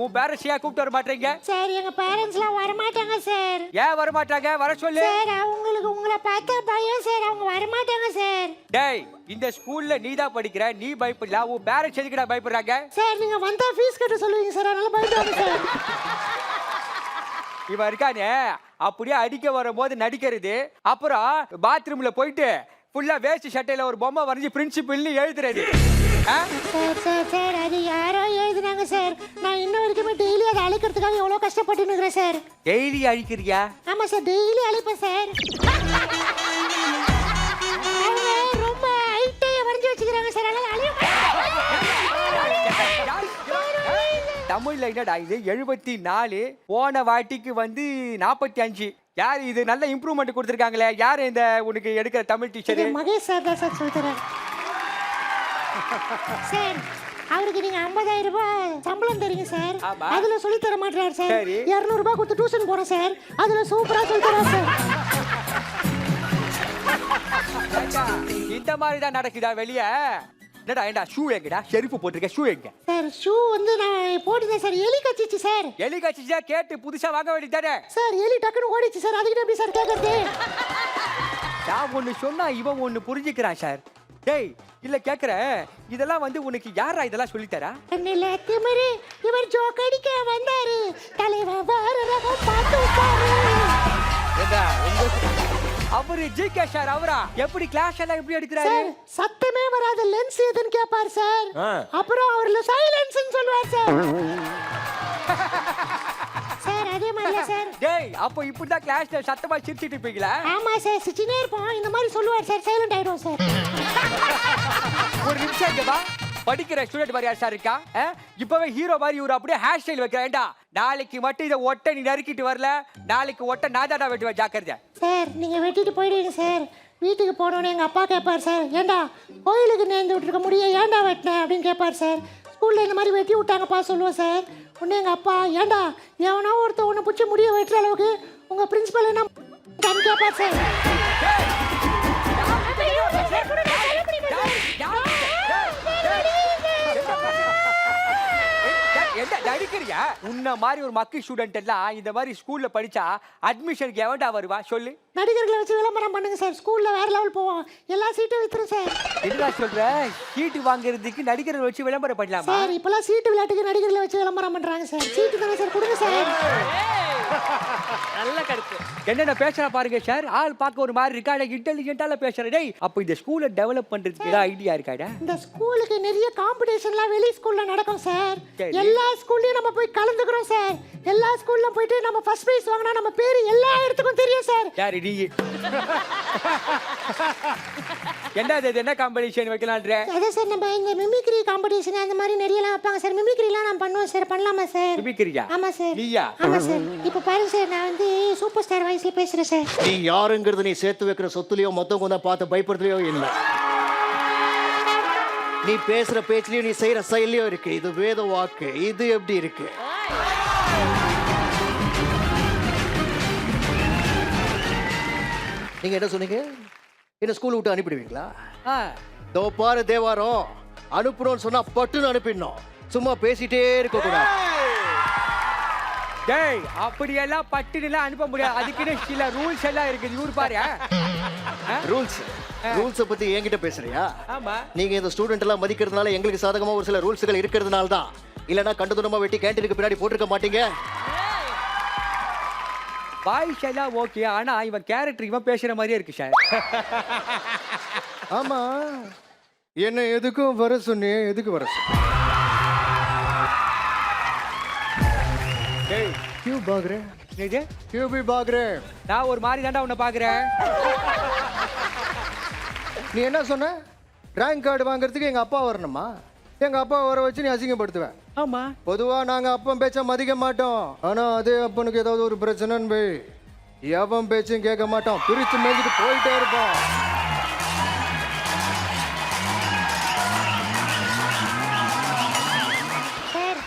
உன் பேரண்ட்ஸ் ஏன் கூப்பிட்டு வர மாட்டீங்க? சார் எங்க பேரண்ட்ஸ்லாம் வர மாட்டாங்க சார். ஏன் வர மாட்டாங்க? வர சொல்லு. சார் அவங்களுக்கு உங்களை பார்த்தா பயம் சார், அவங்க வர மாட்டாங்க சார். டேய் இந்த ஸ்கூல்ல நீ தான் படிக்கிற, நீ பயப்படல, உன் பேரண்ட்ஸ் எதுக்குடா பயப்படுறாங்க? சார் நீங்க வந்தா ஃபீஸ் கட்ட சொல்லுவீங்க சார், அதனால பயப்படுறாங்க சார். இவன் இருக்கானே அப்படியே அடிக்க வரும்போது நடிக்கிறது, அப்புறம் பாத்ரூம்ல போயிட்டு ஃபுல்லா வேஸ்ட் சட்டையில ஒரு பொம்மை வரைஞ்சி பிரின்சிபல்னு எழுதுறது. சார் சார் சார் அது யாரோ எழுதுனாங்க சார். நான் இன்ன வரைக்குமே டெய்லி அதை அழிக்கிறதுக்காக எவ்வளோ கஷ்டப்பட்டு இருக்கிறேன் சார். டெய்லி அழிக்கிறியா? ஆமா சார், டெய்லி அழிப்பேன் சார். அவங்க ரொம்ப ஹைட்டா வரைஞ்சி வச்சுக்கிறாங்க சார், அதனால அழிய தமிழ்ல என்னடா இது 74, போன வாட்டிக்கு வந்து 45. யார் இது? நல்ல இம்ப்ரூவ்மெண்ட் கொடுத்துருக்காங்களே, யார் இந்த உனக்கு எடுக்கிற தமிழ் டீச்சர்? மகேஷ் சார் தான் சார் சொல்லித்தரார் சார். அவருக்கு நீங்க 50,000 ரூபாய் சம்பளம் தரீங்க சார், அதுல சொல்லி தர மாட்டாரு சார். 200 ரூபாய் கொடுத்து டியூஷன் போறேன் சார், அதுல சூப்பரா சொல்லி தரார் சார். இந்த மாதிரி தான் நடக்குதா வெளியே? என்னடா ஏண்டா ஷூ எங்கடா? செருப்பு போட்டிருக்க, ஷூ எங்க? சார் ஷூ வந்து நான் போட்டுதான் சார், எலி கச்சிச்சு சார். எலி கட்சிச்சா கேட்டு புதுசா வாங்க வேண்டியதானே? சார் எலி டக்குன்னு ஓடிச்சு சார், அதுக்கிட்ட எப்படி சார் கேட்கறது? நான் ஒண்ணு சொன்னா இவன் ஒண்ணு புரிஞ்சுக்கிறான் சார். டேய் இல்ல கேக்குறேன், இதெல்லாம் வந்து உனக்கு யாரா இதெல்லாம் சொல்லித்தரா? அண்ணில திமிரு, இவர் ஜோக் அடிக்க வந்தாரு, தலைவர் வேற ரகம் பார்த்து விட்டாரு. ஏண்டா அவரு ஜிகே சார், அவரா எப்படி கிளாஸ் எல்லாம் எப்படி எடுக்கிறாரு? சார் சத்தமே வராத லென்ஸ் எதுன்னு கேட்பார் சார். ஆ. அப்புறம் அவர்ல சைலன்ஸ்னு சொல்லுவார் சார். சார் அதே மாதிரியா சார்? டேய் அப்போ இப்படிதான் கிளாஸ்ல சத்தமா சிரிச்சிட்டு இருப்பீங்களா? ஆமா சார், சிச்சினே இருப்போம், இந்த மாதிரி சொல்லுவார் சார், சைலண்ட் ஆயிடும் சார். ஒரு நிமிஷம் இங்க வா. படிக்கிற ஸ்டூடெண்ட் மாதிரி யார் சார் இருக்கா? இப்பவே ஹீரோ மாதிரி இவரு அப்படியே ஹேர் ஸ்டைல் வைக்கிறேன்டா. நாளைக்கு மட்டும் இதை ஒட்ட நீ நறுக்கிட்டு வரல, நாளைக்கு ஒட்ட நான் தாடா வெட்டுவேன், ஜாக்கிரதை. சார் நீங்க வெட்டிட்டு போயிடுவீங்க சார். வீட்டுக்கு போனோன்னு எங்க அப்பா கேட்பார் சார், ஏண்டா கோயிலுக்கு நேர்ந்து விட்டுருக்க முடியும், ஏண்டா வெட்டினேன் அப்படின்னு கேட்பார் சார். ஸ்கூல்ல இந்த மாதிரி வெட்டி விட்டாங்கப்பா சொல்லுவோம் சார். உடனே எங்க அப்பா, ஏண்டா எவனா ஒருத்த உன்னை பிடிச்சி முடிய வெட்டுற அளவுக்கு உங்க பிரின்சிபல் என்ன கேட்பார் சார். என்ன நடிக்கிறியா? உன்ன மாதிரி ஒரு மக்கள் ஸ்டூடெண்ட் எல்லாம் இந்த மாதிரி ஸ்கூல்ல படிச்சா அட்மிஷனுக்கு எவன்டா வருவா சொல்லு? நடிகர்களை வச்சு விளம்பரம் பண்ணுங்க சார், ஸ்கூல்ல வேற லெவல் போவோம், எல்லா சீட்டும் வித்துரும் சார். என்னடா சொல்ற? சீட்டு வாங்குறதுக்கு நடிகர்கள் வச்சு விளம்பரம் பண்ணலாமா? சார் இப்பெல்லாம் சீட்டு விளையாட்டுக்கு நடிகர்களை வச்சு விளம்பரம் பண்றாங்க சார். சீட்டு தானே சார், கொடுங்க சார். நல்ல கருத்து. என்னென்ன பேசுறா பாருங்க சார். ஆள் பார்க்க ஒரு மாதிரி இருக்கா, இன்டெலிஜென்ட்டால பேசுற. டேய் அப்ப இந்த ஸ்கூலை டெவலப் பண்றதுக்கு ஏதாவது ஐடியா இருக்காடா? இந்த ஸ்கூலுக்கு நிறைய காம்படிஷன்லாம் வெளி ஸ்கூல்ல நடக்கும் சார். சரி. எல்லா ஸ்கூல்லயும் நம்ம போய் கலந்துக்கிறோம் சார். எல்லா ஸ்கூல்ல போயிட்டு நம்ம ஃபர்ஸ்ட் பிரைஸ் வாங்கினா நம்ம பேரு எல்லா இடத்துக்கும் தெரியும் சார். யாரு நீ? என்ன இது, என்ன காம்படிஷன் வைக்கலான்ற? அதான் சார் நம்ம இந்த மிமிக்ரி காம்படிஷன் அந்த மாதிரி நிறையலாம் வைப்பாங்க சார். மிமிக்ரிலாம் நான் பண்ணுவேன் சார், பண்ணலாமா சார்? மிமிக்ரியா? ஆமா சார். நீயா? ஆமா சார். இப்போ பாருங்க சார், நான் வந்து சூப்பர் ஸ்டார் வாய்ஸ்ல பேசுறேன் சார். நீ யாருங்கிறது நீ சேர்த்து வைக்கிற சொத்துலயோ மொத்தம் கொண்டா பார்த்து பயப்படுறதுலயோ இல்லை. நீ பேசுற பேச்சுலயும் நீ செய்யற செயலையோ இருக்கு. இது வேத வாக்கு. இது எப்படி இருக்கு? நீங்க என்ன சொன்னீங்க? என்ன ஸ்கூல் விட்டு அனுப்பிடுவீங்களா? தோ பாரு தேவாரம், அனுப்புறோம்னு சொன்னா பட்டுன்னு அனுப்பிடணும். சும்மா பேசிட்டே இருக்க கூடாது. டேய் அப்படியெல்லாம் பட்டுலாம் அனுப்ப முடியாது, அதுக்குன்னு சில ரூல்ஸ் எல்லாம் இருக்குது. இவரு பாரு ரூல்ஸை பத்தி என்கிட்ட பேசுறியா? ஆமா. நீங்க இந்த ஸ்டூடெண்ட் எல்லாம் மதிக்கிறதுனால எங்களுக்கு சாதகமா ஒரு சில ரூல்ஸ்கள் இருக்கிறதுனால தான். இல்லைன்னா கண்டுதுனமா வெட்டி கேண்டீனுக்கு பின்னாடி போட்டிருக்க மாட்டீங்க. வாய்ஸ் எல்லாம் ஓகே, ஆனா இவன் கேரக்டர் இவன் பேசுற மாதிரியே இருக்கு சார். ஆமா, என்ன எதுக்கும் வர சொன்னே, எதுக்கு வர சொன்ன? டேய் கியூ பாக்குற? இது கியூபி பாக்குற? நான் ஒரு மாதிரி தாண்டா உன்னை பாக்குறேன். நீ என்ன சொன்ன? ரேங்க் கார்டு வாங்குறதுக்கு எங்க அப்பா வரணுமா? எங்க அப்பா வர வச்சு நீ அசிங்கப்படுத்துவேன். ஆமா. பொதுவா நாங்க அப்பன் பேச்ச மதிக்க மாட்டோம். ஆனா அதே அப்பனுக்கு ஏதாவது ஒரு பிரச்சனைன்னு போய் எவன் பேச்சும் கேட்க மாட்டோம், பிரிச்சு மேய்ச்சிட்டு போயிட்டே இருப்போம்.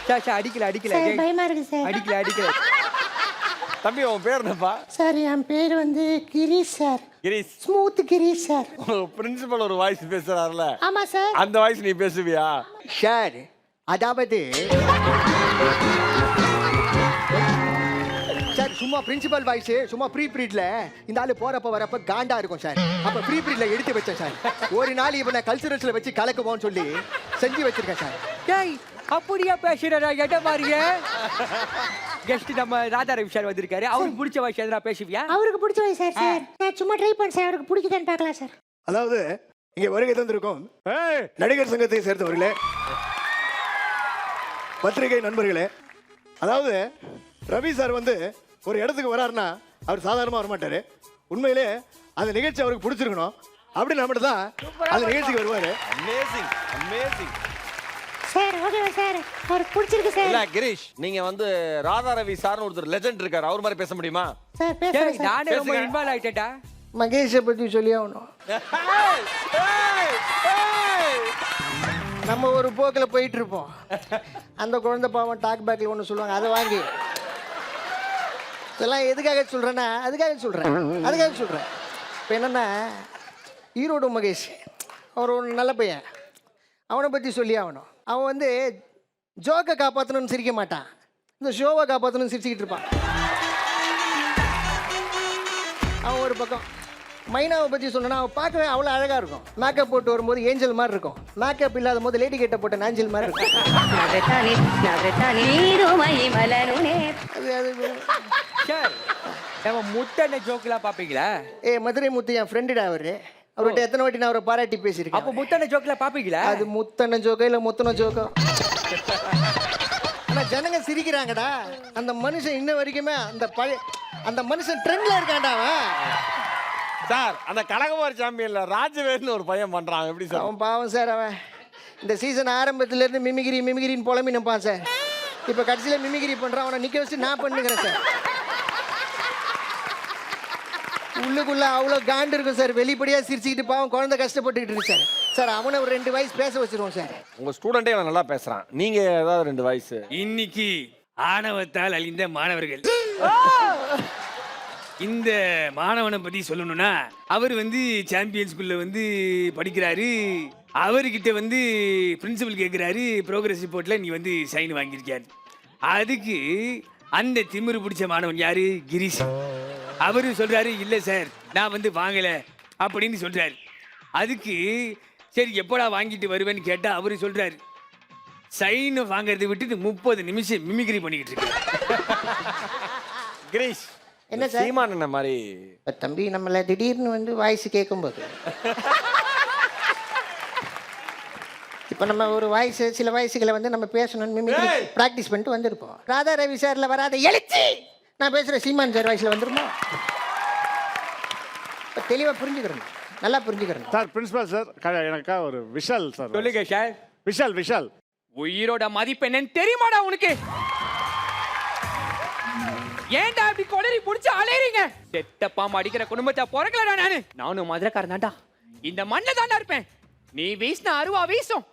சார் அடிக்கல அடிக்கல சார் பயமா இருக்கு சார். அடிக்கல அடிக்கல. தம்பி உன் பேர் என்னப்பா? சார் என் பேர் வந்து Girish sir. Girish. Smooth Girish sir. Principal ஒரு வாய்ஸ் பேசுறாருல, ஆமா சார். அந்த வாய்ஸ் நீ பேசுவியா? சார் அதாவது சார் சும்மா பிரின்சிபல் வாய்ஸ் சும்மா ப்ரீ பீரியட்ல இந்த ஆளு போறப்ப வரப்ப காண்டா இருக்கும் சார். அப்ப ப்ரீ பீரியட்ல எடுத்து வச்சேன் சார். ஒரு நாள் இவனை கல்ச்சரல்ஸ்ல வச்சு கலக்குவோம்னு சொல்லி செஞ்சு வச்சிருக்கேன் சார். டேய் அப்படியே பேசுறடா, எட்ட பாருங்க. கெஸ்ட் நம்ம ராதா ரவி சார் வந்திருக்காரு. அவருக்கு பிடிச்ச வாய்ஸ் எதனா பேசுவியா? அவருக்கு பிடிச்ச வாய்ஸ் சார். சார் நான் சும்மா ட்ரை பண்ணேன் சார், அவருக்கு பிடிக்குதான்னு பார்க்கலாம் சார். அதாவது இங்க வருகை தந்திருக்கோம் நடிகர் சங்கத்தை சேர்ந்தவர்களே, பத்திரிகை நண்பர்களே. அதாவது ரவி சார் வந்து ஒரு இடத்துக்கு வராருன்னா அவர் சாதாரணமாக வரமாட்டாரு. உண்மையிலே அந்த நிகழ்ச்சி அவருக்கு பிடிச்சிருக்கணும். அப்படி நம்மகிட்ட தான் அந்த நிகழ்ச்சிக்கு வருவாரு. Amazing amazing sir. Okay sir, அவருக்கு பிடிச்சிருக்கு சார். இல்ல கிரீஷ், நீங்க வந்து ராதா ரவி சார்னு ஒருத்தர் லெஜெண்ட் இருக்காரு, அவர் மாதிரி பேச முடியுமா? சார் பேசுறேன் சார். நானே ரொம்ப இன்வால்வ் ஆயிட்டேன்டா. மகேஷை பற்றி சொல்லி ஆகணும். நம்ம ஒரு போக்கில் போயிட்டு இருப்போம். அந்த குழந்தை பாவம் டாக் பேக்கில் ஒன்று சொல்லுவாங்க, அதை வாங்கி இதெல்லாம் எதுக்காக சொல்கிறேன்னா அதுக்காக சொல்கிறேன். இப்போ என்னென்னா ஈரோடு மகேஷ் அவர் ஒரு நல்ல பையன். அவனை பற்றி சொல்லி ஆகணும். அவன் வந்து ஜோக்கை காப்பாற்றணும்னு சிரிக்க மாட்டான், இந்த ஷோவை காப்பாற்றணும்னு சிரிச்சுக்கிட்டு இருப்பான். அவன் ஒரு பக்கம். மைனாவை பற்றி சொன்னா அவன் பார்க்கவே அவ்வளோ அழகாக இருக்கும். மேக்கப் போட்டு வரும்போது ஏஞ்சல் மாதிரி இருக்கும், மேக்கப் இல்லாத போது லேடி கேட்ட போட்ட நாஞ்சல் மாதிரி இருக்கும். சார் நம்ம முத்தண்ண ஜோக்கெல்லாம் பார்ப்பீங்களா? மதுரை முத்து என் ஃப்ரெண்டுடா அவரு. அவர்கிட்ட எத்தனை வாட்டி நான் அவரை பாராட்டி பேசியிருக்கேன். அப்போ முத்தண்ண ஜோக்கெல்லாம் பார்ப்பீங்களா? அது முத்தண்ண ஜோக்கோ இல்லை முத்தன ஜோக்கோ. ஆனால் ஜனங்க சிரிக்கிறாங்கடா. அந்த மனுஷன் இன்ன வரைக்குமே அந்த மனுஷன் ட்ரெண்ட்ல இருக்கான்டா அவன். சார் அந்த கனகமாரி சாம்பியன்ல ராஜவேல்னு ஒரு பையன் பண்றான், எப்படி சார்? அவன் பாவம் சார். அவன் இந்த சீசன் ஆரம்பத்திலேருந்து மிமிகிரின்னு புலம்பினப்பான் சார். இப்போ கடைசியில் மிமிகிரி பண்ணுறான். அவனை நிற்க வச்சு நான் பண்ணுங்கிறேன் சார். உள்ளுக்குள்ள அவ்வளோ காண்டு இருக்கும் சார். வெளிப்படையாக சிரிச்சுக்கிட்டு பாவம் குழந்தை கஷ்டப்பட்டுக்கிட்டு இருக்கு சார். சார் அவனை ஒரு 2 வயசு பேச வச்சிருவோம் சார். உங்க ஸ்டூடெண்டே நல்லா பேசுறான், நீங்க ஏதாவது 2 வயசு. இன்னைக்கு ஆணவத்தால் அழிந்த மாணவர்கள். இந்த மாணவனை பத்தி சொல்லணும்னா அவர் வந்து சாம்பியன் ஸ்கூல்ல வந்து படிக்கிறாரு. அவர்கிட்ட வந்து பிரின்சிபல் கேட்குறாரு, ப்ரோக்ரஸ் ரிப்போர்ட்ல நீ வந்து சைன் வாங்கியிருக்காரு. அதுக்கு அந்த திமிரு பிடிச்ச மாணவன் யாரு? கிரீஷ். அவரு சொல்றாரு இல்லை சார் நான் வந்து வாங்கல அப்படின்னு சொல்றாரு. அதுக்கு சரி எப்படா வாங்கிட்டு வருவேன்னு கேட்டா அவரு சொல்றாரு சைன் வாங்கறதை விட்டுட்டு 30 நிமிஷம் மிமிக்ரி பண்ணிக்கிட்டு இருக்கு. கிரீஷ் என்ன சார்? சீமான் என்ன மாதிரி தம்பி நம்மள திடீர்னு வந்து வாய்ஸ் கேட்கும்போது இப்போ நம்ம ஒரு வாய்ஸ் சில வாய்ஸுகளை வந்து நம்ம பேசணும்னு மிமிக்ரி ப்ராக்டிஸ் பண்ணிட்டு வந்திருப்போம். ராதா ரவி சார்ல வராத எழுச்சி நான் பேசுகிறேன் சீமான் சார் வாய்ஸில் வந்துருமா? இப்போ தெளிவாக புரிஞ்சுக்கிறேன், நல்லா புரிஞ்சுக்கிறேன் சார். பிரின்சிபால் சார் எனக்கா ஒரு விஷால் சார். சொல்லுங்க சார். விஷால் உயிரோட மதிப்பு என்னன்னு தெரியுமாடா உனக்கு? ஏன்டா இப்படி கொடரி புடிச்சு அலையறீங்க? செத்த பாம்பு அடிக்கிற குடும்பத்தை பிறக்கலடா நானும் மதுரைக்காரன் தான்டா. இந்த மண்ணை தாண்டா இருப்பேன். நீ வீசின அருவா வீசும்,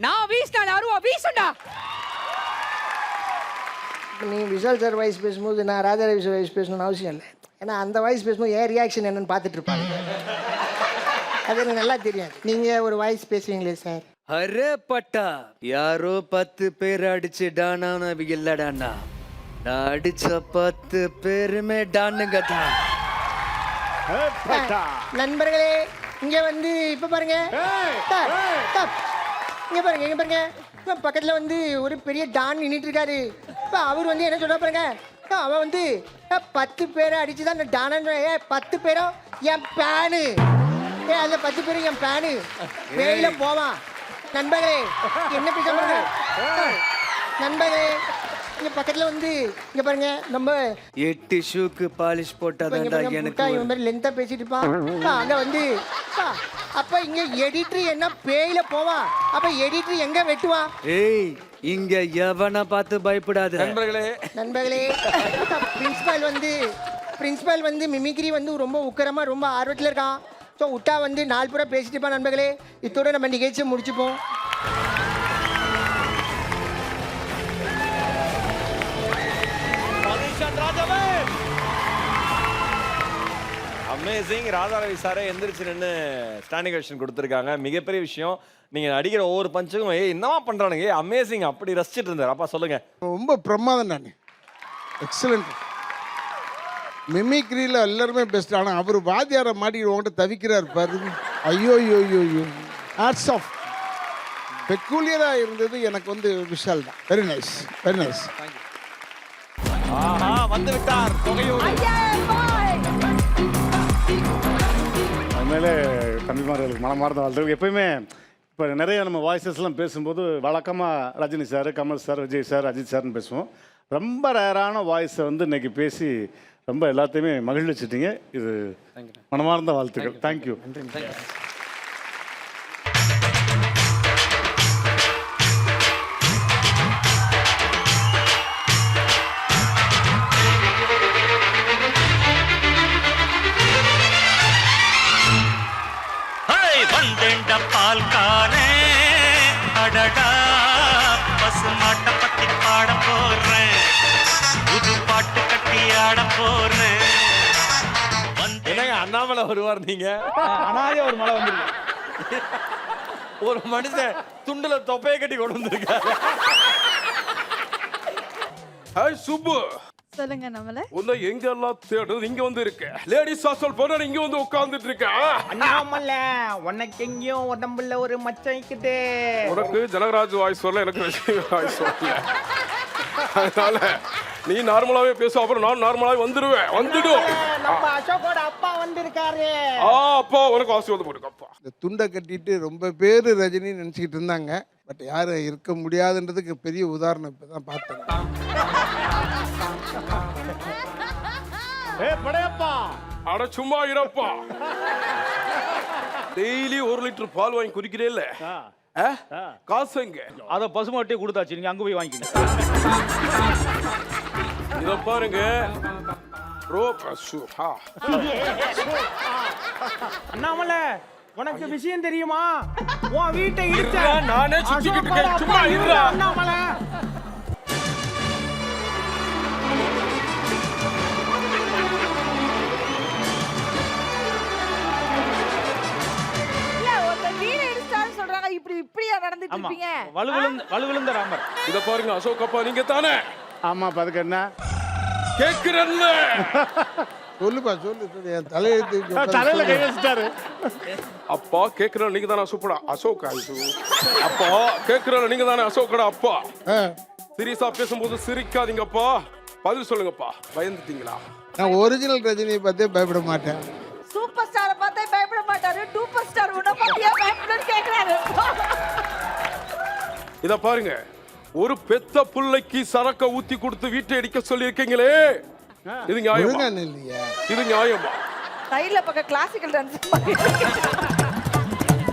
நான் வீசின அருவா வீசும்டா. நீ விஷால் சார் வாய்ஸ் பேசும்போது நான் ராதா ரவி சார் வாய்ஸ் பேசணும்னு அவசியம் இல்லை. ஏன்னா அந்த வாய்ஸ் பேசும்போது ஏன் ரியாக்ஷன் என்னன்னு பார்த்துட்டு இருப்பாங்க. அது எனக்கு நல்லா தெரியும். நீங்கள் ஒரு வாய்ஸ் பேசுவீங்களே சார். அரே பட்டா யாரோ 10 பேர் அடிச்சு டானான இல்லடாண்ணா, நான் அடிச்ச 10 பேருமே டானுங்க தான். நண்பர்களே இங்க வந்து இப்ப பாருங்க, இங்க பாருங்க பக்கத்துல வந்து ஒரு பெரிய டான் நின்றுட்டு இருக்காரு. இப்போ அவர் வந்து என்ன சொல்ல பாருங்க, அவன் வந்து 10 பேரை அடிச்சு தான் டானு. 10 பேரும் என் பேனு, அந்த 10 பேரும் என் பேனு வேலையில போவான். நண்பர்களே என்ன பேச பாருங்க. நண்பர்களே இங்க பக்கத்துல வந்து இங்க பாருங்க, நம்ம 8 ஷூக்கு பாலிஷ் போட்டாதான்டா எனக்கு இவன் மாதிரி லென்த்தா பேசிட்டு இருப்பான். அங்க வந்து அப்ப இங்க எடிட்டர் என்ன பேயில போவான், அப்ப எடிட்டர் எங்க வெட்டுவான்? ஏய் இங்க எவனை பார்த்து பயப்படாத. நண்பர்களே பிரின்சிபால் வந்து மிமிக்ரி வந்து ரொம்ப உக்கரமா ரொம்ப ஆர்வத்தில் இருக்கான். ஸோ விட்டா வந்து 4 புறம் பேசிட்டு இருப்பான். நண்பர்களே இத்தோட நம்ம நிகழ்ச்சியை முடிச்சுப்போம். அமேசிங். ராதா ரவி சாரே எந்திரிச்சு நின்று ஸ்டாண்டிங் வெர்ஷன் கொடுத்துருக்காங்க. மிகப்பெரிய விஷயம். நீங்க அடிக்கிற ஒவ்வொரு பஞ்சுக்கும் என்னவா பண்றானுங்க, அமேசிங். அப்படி ரசிச்சிட்டு இருந்தார். அப்பா சொல்லுங்க. ரொம்ப பிரமாதம். நான் எக்ஸலண்ட். மிமிக்ரியில் எல்லாருமே பெஸ்ட். ஆனால் அவர் வாத்தியாரை மாட்டிக்கிட்டு உங்கள்கிட்ட தவிக்கிறார் பாருங்க. ஐயோ ஆர்ட்ஸ் ஆஃப் பெக்குலியராக இருந்தது எனக்கு வந்து விஷால் தான். Very nice, very nice. வந்து விட்டார் அதுமாதிரி தம்பிமார்களுக்கு மனமார்ந்த வாழ்த்துக்கள். எப்பயுமே இப்போ நிறைய நம்ம வாய்ஸஸ்லாம் பேசும்போது வழக்கமாக Rajini sir, Kamal sir, Vijay sir, Ajith சார்னு பேசுவோம். ரொம்ப ரேரான வாய்ஸை வந்து இன்னைக்கு பேசி ரொம்ப எல்லாத்தையுமே மகிழ்ச்சிட்டீங்க. இது மனமார்ந்த வாழ்த்துக்கள். தேங்க்யூ. பால்காரே அடடா பசுமாட்ட பத்தி பாட போறேன், புது பாட்டு கட்டி ஆட போறேன். அண்ணாமலை வருவார். நீங்க அனாதே ஒரு மலை வந்துருக்கு. ஒரு மனுஷன் துண்டுல தொப்பையை கட்டி கொண்டு வந்திருக்காரு. ஹாய் சுப்பு, சொல்லுங்க நம்மள உன்னை எங்கெல்லாம் தேடுறது இங்க வந்து இருக்க. லேடிஸ் ஹாஸ்டல் போனா இங்க வந்து உட்கார்ந்துட்டு இருக்க. அண்ணாமல உனக்கு எங்கேயும் உடம்புல ஒரு மச்சைக்குதே. உனக்கு ஜனகராஜ் வாய்ஸ் வரல, எனக்கு ரஜினி வாய்ஸ் வரல. அதனால நீ நார்மலாவே பேச, அப்புறம் நான் நார்மலாவே வந்துடுவேன். வந்துடும். நம்ம அசோகோட அப்பா வந்திருக்காரு. அப்பா உனக்கு ஆசீர்வாதம் போட்டுக்கப்பா. இந்த துண்டை கட்டிட்டு ரொம்ப பேர் ரஜினி நினச்சிக்கிட்டு இருந்தாங்க. பட் யாரும் இருக்க முடியாதுன்றதுக்கு பெரிய உதாரணம் இப்போ தான் பார்த்தேன். படையப்பா, அட சும்மா இருப்பா. டெய்லி 1 லிட்டர் பால் வாங்கி குடிக்கிறே இல்ல, காசு எங்க? அதை பசுமாட்டே கொடுத்தாச்சு, நீங்க அங்க போய் வாங்கிக்கங்க. இத பாருங்க. அண்ணாமல உனக்கு விஷயம் தெரியுமா? உன் வீட்டை இருடா, நானே சுத்திக்கிட்டு இருக்கேன். சும்மா இருடா. அண்ணாமல இல்ல ஒரு வீடு இடிச்சான்னு சொல்றாங்க. இப்படியா நடந்துட்டு ஆமா, இருப்பீங்க? வலுவிழுந்த ராமர். இத பாருங்க அசோக் அப்பா, நீங்க தானே? ஆமாப்பா, அதுக்கு என்ன கேக்குறல்ல? சொல்லுப்பா, சொல்லு சொல்லு. என் தலையெழுத்து தலையில கை வச்சுட்டாரு. அப்பா கேக்குறல, நீங்க தானே அசோக்கடா? அசோக் அப்பா கேக்குறல, நீங்க தானே அசோக்கடா அப்பா? சீரியஸா பேசும்போது சிரிக்காதீங்கப்பா. பதில் சொல்லுங்கப்பா. பயந்துட்டீங்களா? நான் ஒரிஜினல் ரஜினியை பார்த்தே பயப்பட மாட்டேன். சூப்பர் ஸ்டாரை பார்த்தே பயப்பட மாட்டாரு. டூப்பர் ஸ்டார் உன்ன பத்தியா பயப்படன்னு கேக்குறாரு. இத பாருங்க, ஒரு பெத்த புள்ளைக்கு சரக்க ஊத்தி கொடுத்து வீட்டை அடிக்க சொல்லி இருக்கீங்களே, இது நியாயமா? இல்லையா? இது நியாயமா? கையில பக்க கிளாசிக்கல் டான்ஸ்.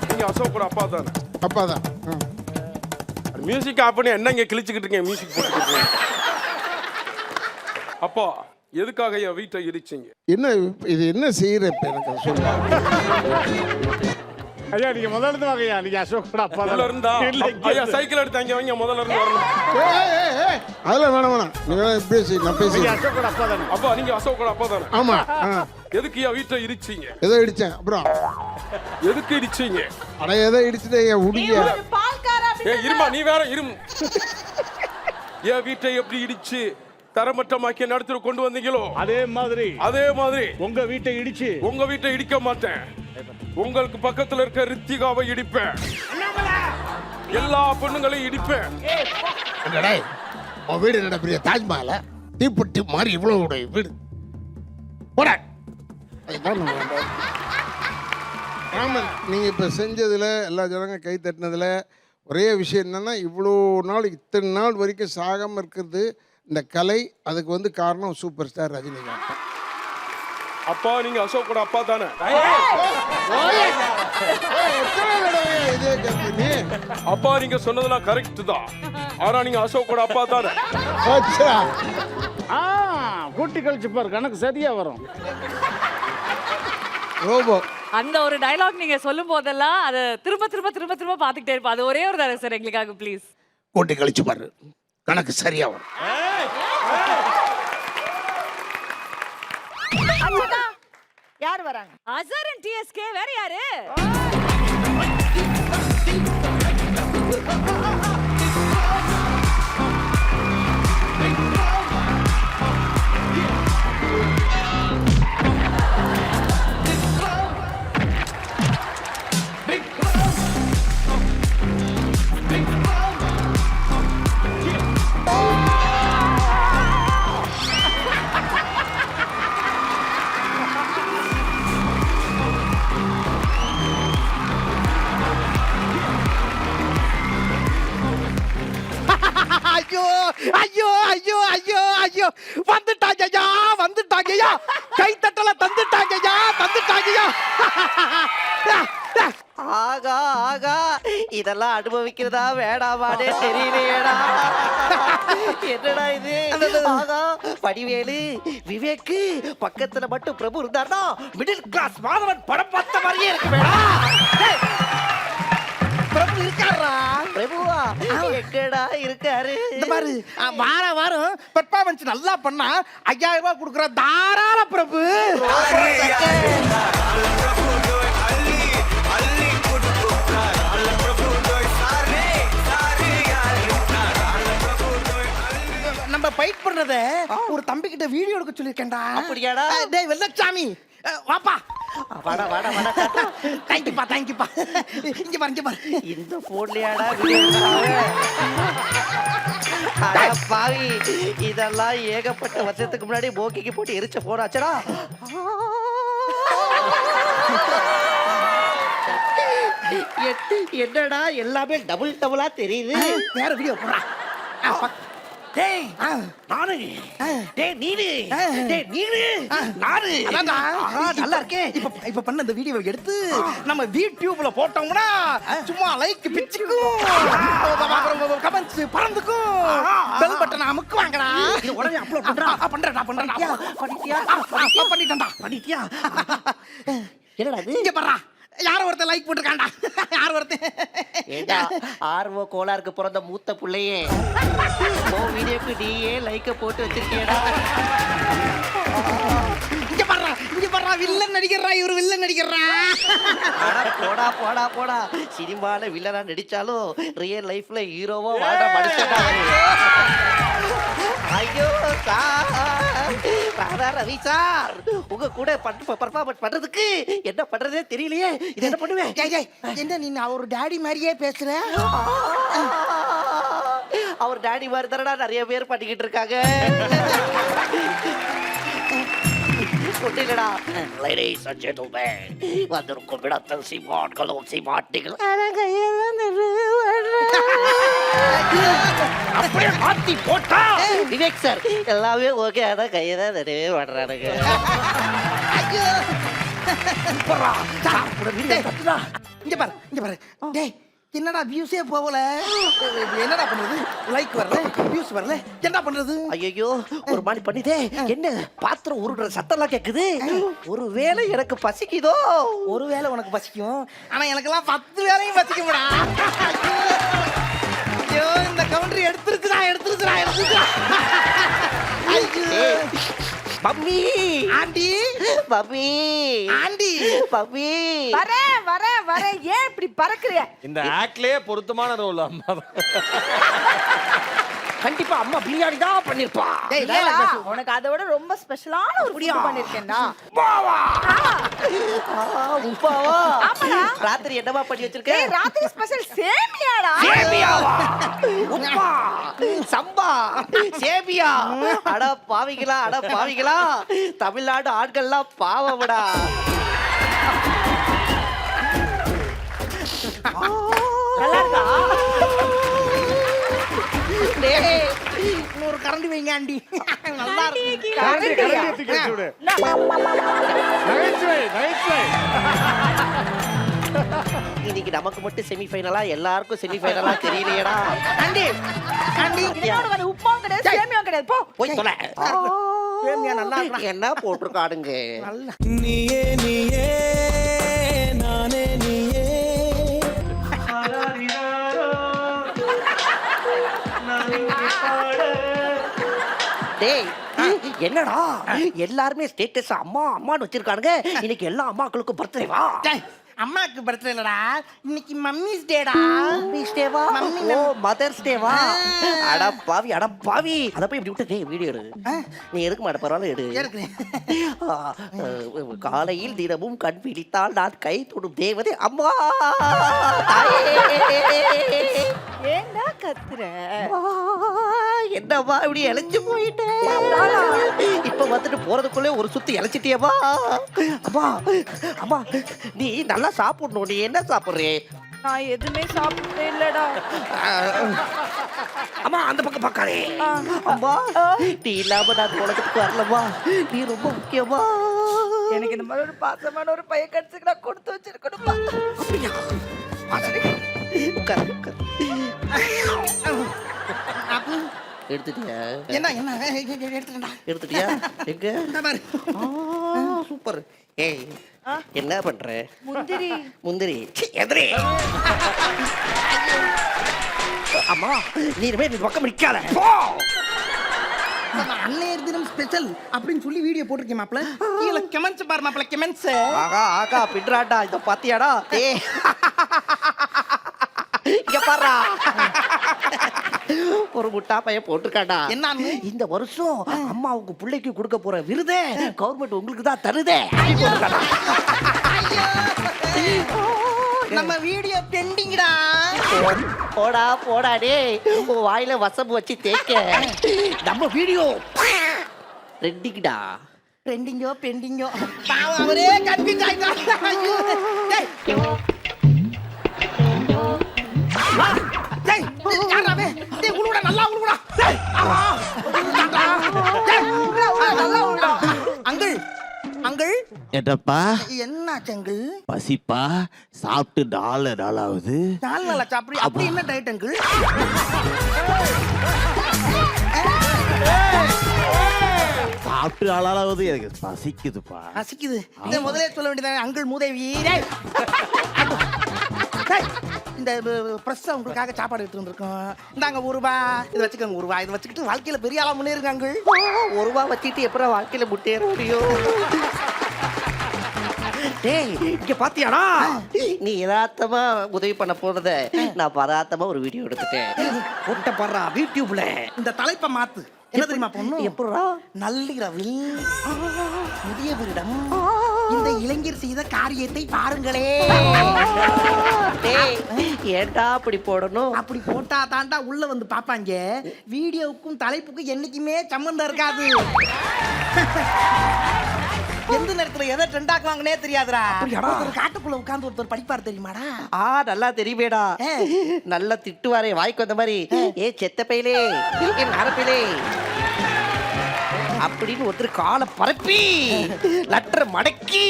நீங்க அசோக்கோட அப்பா தானே? அப்பா தான். மியூசிக் ஆஃப் பண்ணி என்ன இங்க கிழிச்சுக்கிட்டு இருக்கீங்க? மியூசிக் போட்டுக்கிட்டு அப்பா, எதுக்காக என் வீட்டை இடிச்சீங்க? என்ன இது என்ன செய்யற இப்ப எனக்கு சொல்லுங்க. ஐயா, நீங்க முதல்ல இருந்து வாங்கய்யா. நீங்க அசோகோட அப்பா முதல்ல இருந்தா ஐயா சைக்கிள் எடுத்தாங்க, அவங்க முதல்ல இருந்து வரணும். அதெல்லாம் வேணாம். நீ வேணா பேசி, நான் பேசி. அசோகோட அப்பா தானே? அப்பா நீங்க அசோக்கோட அப்பா தானே? ஆமா. எதுக்கு என் வீட்டை இடிச்சீங்க? ஏதோ இடிச்சேன். அப்புறம் எதுக்கு இடிச்சீங்க? அட ஏதோ இடிச்சுட்டு என் உடிய. பால்காரா இருமா, நீ வேற இரும். என் வீட்டை எப்படி இடிச்சு தரமட்டமாக்கி நடத்தி கொண்டு வந்தீங்களோ அதே மாதிரி உங்க வீட்டை இடிக்க மாட்டேன். உங்களுக்கு பக்கத்துல இருக்க ரித்திகாவை இடிப்பேன். எல்லா பொண்ணுங்களையும் இடிப்பேன். உன் வீடு என்ன பெரிய தாஜ்மஹால? தீப்பெட்டி மாதிரி இவ்வளவு வீடு போட. ராமன், நீங்க இப்ப செஞ்சதுல எல்லா ஜனங்க கை தட்டினதுல ஒரே விஷயம் என்னன்னா, இவ்வளோ நாள் இத்தனை நாள் வரைக்கும் சாகாம இருக்கிறது இந்த கலை. அதுக்கு வந்து காரணம் சூப்பர் ஸ்டார் ரஜினிகாந்த். அப்பா நீங்க அசோக்கோட அப்பா தானே? அப்பா நீங்க சொன்னதெல்லாம் கரெக்ட் தான். ஆனா நீங்க அசோக்கோட அப்பா தானே? கூட்டி கழிச்சு பாரு, கணக்கு சரியா வரும். ரோபோ அந்த ஒரு டயலாக் நீங்க சொல்லும் போதெல்லாம் அதை திரும்ப திரும்ப திரும்ப திரும்ப பாத்துக்கிட்டே இருப்போம். அது ஒரே ஒரு தடவை சார் எங்களுக்காக ப்ளீஸ். கூட்டி கழிச்சு பாரு, கணக்கு சரியா வரும். யார் வராங்க? அசர் அண்ட் டிஎஸ்கே. வேற யாரு? ஐயோ ஐயோ ஐயோ ஐயோ, வந்துட்டாங்கய்யா, வந்துட்டாங்கய்யா, கை தட்டல தந்துட்டாங்கய்யா, தந்துட்டாங்கய்யா. ஆகா ஆகா, இதெல்லாம் அனுபவிக்கிறதா வேணாமானே தெரியலையேடா. என்னடா இது? ஆகா, வடிவேலு விவேக்கு பக்கத்துல மட்டும் பிரபு இருந்தார்னா மிடில் கிளாஸ் மாதவன் படம் பார்த்த மாதிரியே இருக்கு. பிரபு இருக்காரா? பிரபுவா எங்கடா இருக்காரு? இந்த மாதிரி வாரம் பெர்ஃபார்மன்ஸ் நல்லா பண்ணா 5000 ரூபாய் கொடுக்குற தாராள பிரபு. ஒரு தம்பி கிட்ட வீடியோ எடுக்க சொல்லிருக்கேன்டா. அப்படியாடா? டேய் வெள்ளச்சாமி வாப்பா. வாடா வாடா வாடா. தேங்க்யூப்பா தேங்க்யூப்பா. இங்க பாரு. இந்த போன்லயாடா வீடியோ? அட பாவி, இதெல்லாம் ஏகப்பட்ட வருஷத்துக்கு முன்னாடி போக்கிக்கு போட்டு எரிச்ச போனாச்சடா. என்னடா எல்லாமே டபுளா தெரியுது. வேற வீடியோ போடா. டேய் நானு, டேய் நீனு, டேய் நீனு நானு. நல்லா இருக்கே. இப்ப பண்ண இந்த வீடியோவை எடுத்து நம்ம யூடியூப்ல போட்டோம்னா சும்மா லைக் பிச்சுக்கும், கமெண்ட்ஸ் பறந்துக்கும், பெல் பட்டன் அமுக்குவாங்கடா. இது உடனே அப்லோட் பண்றேன். பண்ணிட்டியா? என்னடா இது? இங்க பாறா, யார ஒருத்தன் லைக் போட்டுருக்காண்டா. யார ஒருத்தன் ஆர்வ கோளாருக்கு பிறந்த மூத்த புள்ளையே, ஓ வீடியோக்கு நீயே லைக்க போட்டு வச்சிருக்கியடா. இங்க பாறா வில்லன் நடிகர்ரா. இவரு வில்லன் நடிகர்ரா. போடா சினிமால வில்லனா நடிச்சாலும் ரியல் லைஃப்ல ஹீரோவா வாழ்ற மனுஷன்டா. ஐயோ சார், ரவி சார், உங்க கூட பர்ஃபார்மன்ஸ் பண்றதுக்கு என்ன பண்றதே தெரியலையே. இது என்ன பண்ணுவேன்? என்ன நீ அவர் டாடி மாதிரியே பேசுற? அவர் டாடி மாதிரி தானடா நிறைய பேர் பண்ணிக்கிட்டு இருக்காங்க. இல்லடா, லேடீஸ் அண்ட் ஜென்டில்மேன், வந்திருக்கும் இடத்தில் சீமான்களும் சீமாட்டிகளும் அப்படியே மாத்தி போட்டா. விவேக் சார் எல்லாமே ஓகே, ஆனா கையை தான் நிறைய பண்றானுங்க. இங்க பாரு. டேய் என்னடா வியூஸே போகல, என்னடா பண்றது? லைக் வரல, வியூஸ் வரல, என்ன பண்றது? ஐயோ ஒரு மாதிரி பண்ணிதே. என்ன பாத்திரம் உருடுற சத்தம்லாம் கேக்குது. ஒருவேளை எனக்கு பசிக்குதோ? ஒருவேளை உனக்கு பசிக்கும், ஆனா எனக்கெல்லாம் 10 வேளையும் பசிக்கும்டா. ஐயோ இந்த கவுண்டர் எடுத்துருச்சுடா. Mummy aunty, mummy aunty, mummy வரேன். ஏன் இப்படி பறக்குறிய? இந்த ஆக்ட்லயே பொருத்தமான ரோல் அம்மா. கண்டிப்பா அம்மா பிரியாணி தான் பண்ணிருப்பா. உனக்கு அதை விட ரொம்ப ஸ்பெஷலான ஒரு ஃபுட் பண்ணிருக்கேன்டா. உப்பாவா? ராத்திரி என்னமா பண்ணி வச்சிருக்க? ராத்திரி ஸ்பெஷல் சேமியாடா. சேமியாவா? உப்பா, சம்பா, சேமியா. அட பாவிகளா, தமிழ்நாடு ஆட்கள்லாம் பாவம்டா. நல்லா இருக்கா? இன்னொரு கரண்டி வைங்க ஆண்டி. நல்லா இருக்கு. இன்னைக்கு நமக்கு மட்டும் செமிஃபைனலா, எல்லாருக்கும் செமிஃபைனலா தெரியலையேடா. ஆண்டி உப்பாவும் கிடையாது, சேமியாவும் கிடையாது. போய் சொல்ல. சேமியா நல்லா இருக்கு. என்ன போட்டிருக்காடுங்க? நீயே நானே நீயே. டேய் என்னடா எல்லாருமே ஸ்டேட்டஸ் அம்மான்னு வச்சிருக்கானுங்க. இன்னைக்கு எல்லா அம்மாக்களுக்கும் பர்த்டேவா? அம்மாக்கு பர்த்டே இல்லடா, இன்னைக்கு மம்மிஸ் டேடா. மம்மிஸ் டேவா? ஓ மதர்ஸ் டேவா? அட பாவி. அத போய் இப்படி விட்டு வீடியோ எடு. நீ எடுக்க மாட்ட, பரவாயில்ல எடு. காலையில் தினமும் கண் விழித்தால் நான் கை தொடும் தேவதை அம்மா. ஏண்டா கத்துற? என்னம்மா இப்படி இழைச்சு போயிட்டேன். இப்ப வந்துட்டு போறதுக்குள்ளே ஒரு சுத்தி இழைச்சிட்டியம்மா. அம்மா நீ நல்லா சாப்பிடணும். நீ என்ன சாப்பிடுறே? நான் எதுவுமே சாப்பிட்டே இல்லடா. அம்மா அந்த பக்கம் பார்க்காதே. அம்மா நீ இல்லாம நான் உலகத்துக்கு வரலம்மா. நீ ரொம்ப முக்கியமா. எனக்கு இந்த மாதிரி ஒரு பாசமான ஒரு பையன் கிடைச்சுக்கு நான் கொடுத்து வச்சிருக்கணும்ப்பா. எடுத்துட்டியா? எடுத்துட்டியா? எங்க? சூப்பர். ஏய் என்ன பண்ற? முந்திரி எதிரே. அம்மா நீ பக்கம் நிக்காத. அன்னையர் தினம் ஸ்பெஷல் அப்படின்னு சொல்லி வீடியோ போட்டிருக்கேன் மாப்ள. கீழே கமெண்ட்ஸ் பாரு மாப்ள, கமெண்ட்ஸ். ஆகா பின்றாடா. இத பாத்தியாடா? இங்க பாரு ஒரு முட்டா பையன் போட்டிருக்காடா. என்னன்னு? இந்த வருஷம் அம்மாவுக்கு பிள்ளைக்கு கொடுக்க போற விருதே கவர்மெண்ட் உங்களுக்கு தான் தருதே. நம்ம வீடியோ பெண்டிங்கடா. போடா போடா டேய், உன் வாயில வசம்பு வச்சு தேய்க்க. நம்ம வீடியோ ரெண்டிங்கடா. பெண்டிங்கோ பெண்டிங்கோ. பாவம் அவரே கன்ஃபியூஸ் ஆயிட்டான். ஐயோ. டேய். டேய், யாரா அவன்? டேய் உழுவுடா, நல்லா உழுவுடா. டேய். ஆமா. உழுவுடாடா. டேய், உழுவுடா, நல்லா உழுவுடா. அங்கிள் அங்கிள் ஏட்டப்பா என்னாச்சு அங்கிள்? பசிப்பா, சாப்பிட்டு 4 நாள் ஆகுது. 4 நாள் ஆச்சு. அப்படி என்ன டயட் அங்கிள்? சாப்பிட்டு 4 நாள் ஆகுது, எனக்கு பசிக்குதுப்பா. பசிக்குது. இதை முதலே சொல்ல வேண்டியதானே அங்கிள் மூதேவி. டேய். டேய், இந்த பிரஸ் உங்களுக்காக சாப்பாடு எடுத்து வந்திருக்கோம். இந்தாங்க ₹1. இது வச்சுக்கோங்க ₹1. இதை வச்சுக்கிட்டு வாழ்க்கையில பெரிய ஆளா முன்னேறுங்க அங்கிள். ₹1 வச்சுட்டு எப்பறம் வாழ்க்கையில முட்டேற முடியும்? டேய் இங்க பாத்தியாடா, நீ யதார்த்தமா உதவி பண்ண போனத நான் பராத்தமா ஒரு வீடியோ எடுத்துட்டேன். போட்ட பாடுறா யூடியூப்ல. இந்த தலைப்பை மாத்து. என்ன தெரியுமா பொண்ணு? எப்படா? நள்ளிரவில் முதியவரிடம் இந்த இளைஞர் செய்த காரியத்தை பாருங்களே. டேய் ஏன்டா அப்படி போடணும்? அப்படி போட்டா தாண்டா உள்ள வந்து பாப்பாங்க. வீடியோவுக்கும் தலைப்புக்கும் என்னைக்குமே சம்பந்தம் இருக்காது. எந்த நேரத்துல எதை ட்ரெண்ட் ஆக்குவாங்கன்னே தெரியாதுடா. ஒருத்தர் காட்டுக்குள்ள உட்கார்ந்து ஒருத்தர் படிப்பார் தெரியுமாடா? நல்லா தெரியுமேடா. நல்லா திட்டுவாரே வாய்க்கு வந்த மாதிரி. ஏ செத்த பையலே, ஏ நரப்பையிலே அப்படின்னு ஒருத்தர் காலை பரப்பி லெட்டர் மடக்கி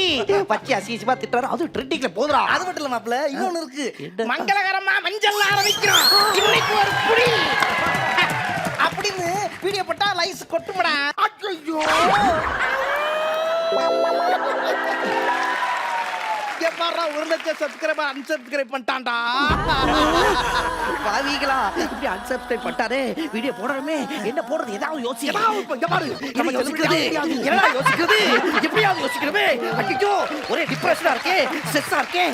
பச்சை அசிசியமா திட்டுறாரு. அது ட்ரெண்டிங்ல போதுடா. அது மட்டும் இல்ல மாப்ள, இன்னொன்னு இருக்கு. மங்களகரமா மஞ்சள் ஆரம்பிக்கிறோம் இன்னைக்கு ஒரு புடி அப்படின்னு வீடியோ போட்டா லைஸ் கொட்டுமடா. ஐயோ பாரா, 1 லட்சம் சப்ஸ்கிரைபர் அன்சப்ஸ்கிரைப் பண்ணிட்டான்டா. பாவிகளா, இப்படி அன்சப்ஸ்கிரைப் பண்ணிட்டாரே, வீடியோ போடணுமே, என்ன போடுறது ஏதாவது யோசி. நம்ம யோசிக்கிறது என்னடா யோசிக்கிறது? எப்படியாவது யோசிக்கிறமே. ஐயோ ஒரே டிப்ரெஷனா இருக்கே, ஸ்ட்ரெஸ்ஸா இருக்கே.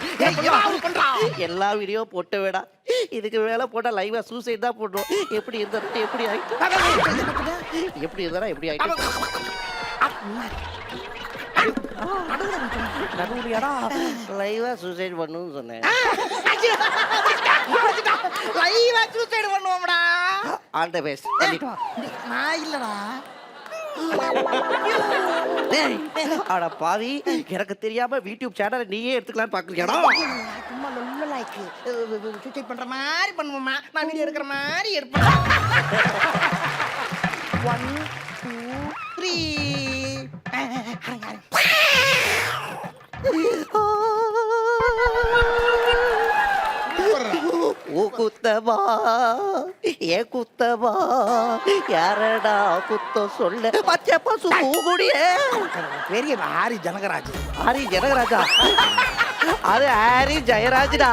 எல்லா வீடியோ போட்டு வேடா. இதுக்கு மேல போட்டா லைவா சூசைட் தான் போடுறோம். எப்படி இருந்தா எப்படி ஆயிட்டு, எப்படி இருந்தா எப்படி ஆயிட்டு. நடுவுலையாடா லைவா சூசைட் பண்ணணும்னு சொன்னேன். லைவா சூசைட் பண்ணுவோம்டா. All the best. நான் இல்லடா. டேய் அட பாவி, எனக்கு தெரியாம யூடியூப் சேனலை நீயே எடுத்துக்கலாம்னு பாக்குறியாடா? சும்மா நல்ல லைக் சூசைட் பண்ற மாதிரி பண்ணுவோமா? நான் வீடியோ எடுக்கிற மாதிரி எடுப்பேன். 1 2 3 ஓ குத்தமா ஏ குத்தமா யாரடா குத்தம் சொல்ல பச்சை பசு பூகுடிய. பெரிய ஹாரி ஜனகராஜ். ஹாரி ஜனகராஜா? அது ஹாரி ஜெயராஜ்டா.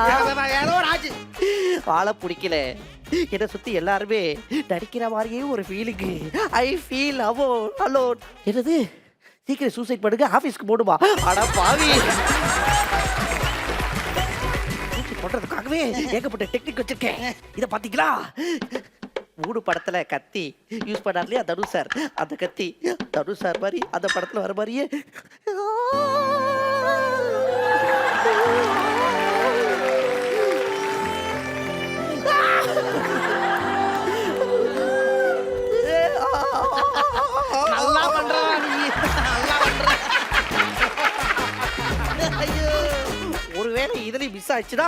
ஏதோ ராஜ். வாழை பிடிக்கல. என்னை சுத்தி எல்லாருமே நடிக்கிற மாதிரியே ஒரு ஃபீலிங்கு. I feel alone. என்னது சீக்கிரம் சூசைட் பண்ணுங்க, ஆபீஸ்க்கு போடுமா? அட பாவி, போடுறதுக்காகவே ஏகப்பட்ட டெக்னிக் வச்சிருக்கேன். இதை பாத்தீங்களா? 3 படத்துல கத்தி யூஸ் பண்ணார் இல்லையா தனுஷ் சார், அந்த கத்தி தனுஷ் சார் மாதிரி அந்த படத்துல வர மாதிரியே. நல்லா பண்றா நீ, நல்லா பண்ற. ஒருவேளை இதுலயும் மிஸ் ஆச்சுன்னா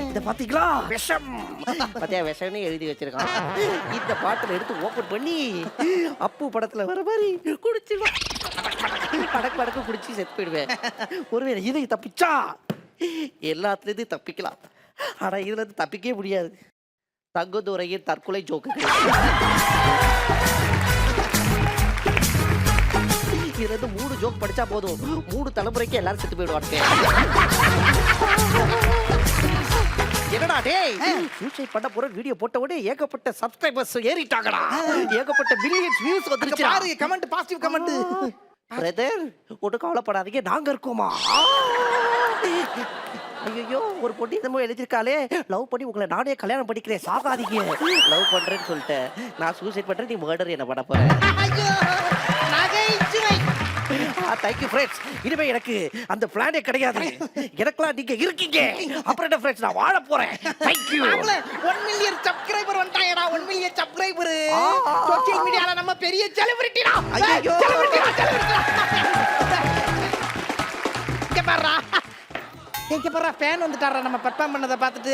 இத பாத்தீங்களா, விஷம் பாத்தியா, விஷம்னு எழுதி வச்சிருக்கான். இந்த பாட்டில் எடுத்து ஓபன் பண்ணி அப்பு படத்துல வர மாதிரி குடிச்சிடுவேன். படக்கு படக்கு குடிச்சு செத்து போயிடுவேன். ஒருவேளை இதை தப்பிச்சா எல்லாத்துல இருந்து தப்பிக்கலாம். ஆனா இதுல இருந்து தப்பிக்கவே முடியாது. தங்கதுரையின் தற்கொலை ஜோக்கு. இதுல இருந்து 3 ஜோக் படிச்சா போதும், 3 தலைமுறைக்கு எல்லாரும் செத்து போயிடுவாங்க. என்னடா டேய், சூசைட் பண்ண போற வீடியோ போட்ட உடனே ஏகப்பட்ட சப்ஸ்கிரைபர்ஸ் ஏறிட்டாங்கடா. ஏகப்பட்ட மில்லியன்ஸ் வியூஸ் வந்துருச்சு. பாரு கமெண்ட், பாசிட்டிவ் கமெண்ட். பிரதர் ஒன்றும் கவலைப்படாதீங்க, நாங்க இருக்கோமா. ஐயோ ஒரு பொண்ணு என்னமோ எழுதிருக்காளே, லவ் பண்ணி உங்களை நானே கல்யாணம் பண்ணிக்கிறேன், சாகாதீங்க. லவ் பண்றேன்னு சொல்லிட்டேன், நான் சூசைட் பண்றேன், நீ மர்டர் என்ன பண்ண போற? Thank you friends. இனிமே எனக்கு அந்த பிளானே கிடையாது. எனக்குலாம் நீங்க இருக்கீங்க. அப்புறம் என்ன ஃப்ரெண்ட்ஸ், நான் வாழ போறேன். தேங்க்யூ. 1 மில்லியன் சப்ஸ்கிரைபர் வந்துட்டாங்கடா. 1 மில்லியன் சப்ஸ்கிரைபர் சோஷியல் மீடியால நம்ம பெரிய செலிபிரிட்டிடா. ஐயோ இங்க பாருடா ஃபேன் வந்துட்டாரா நம்ம பெர்ஃபார்ம் பண்ணதை பார்த்துட்டு.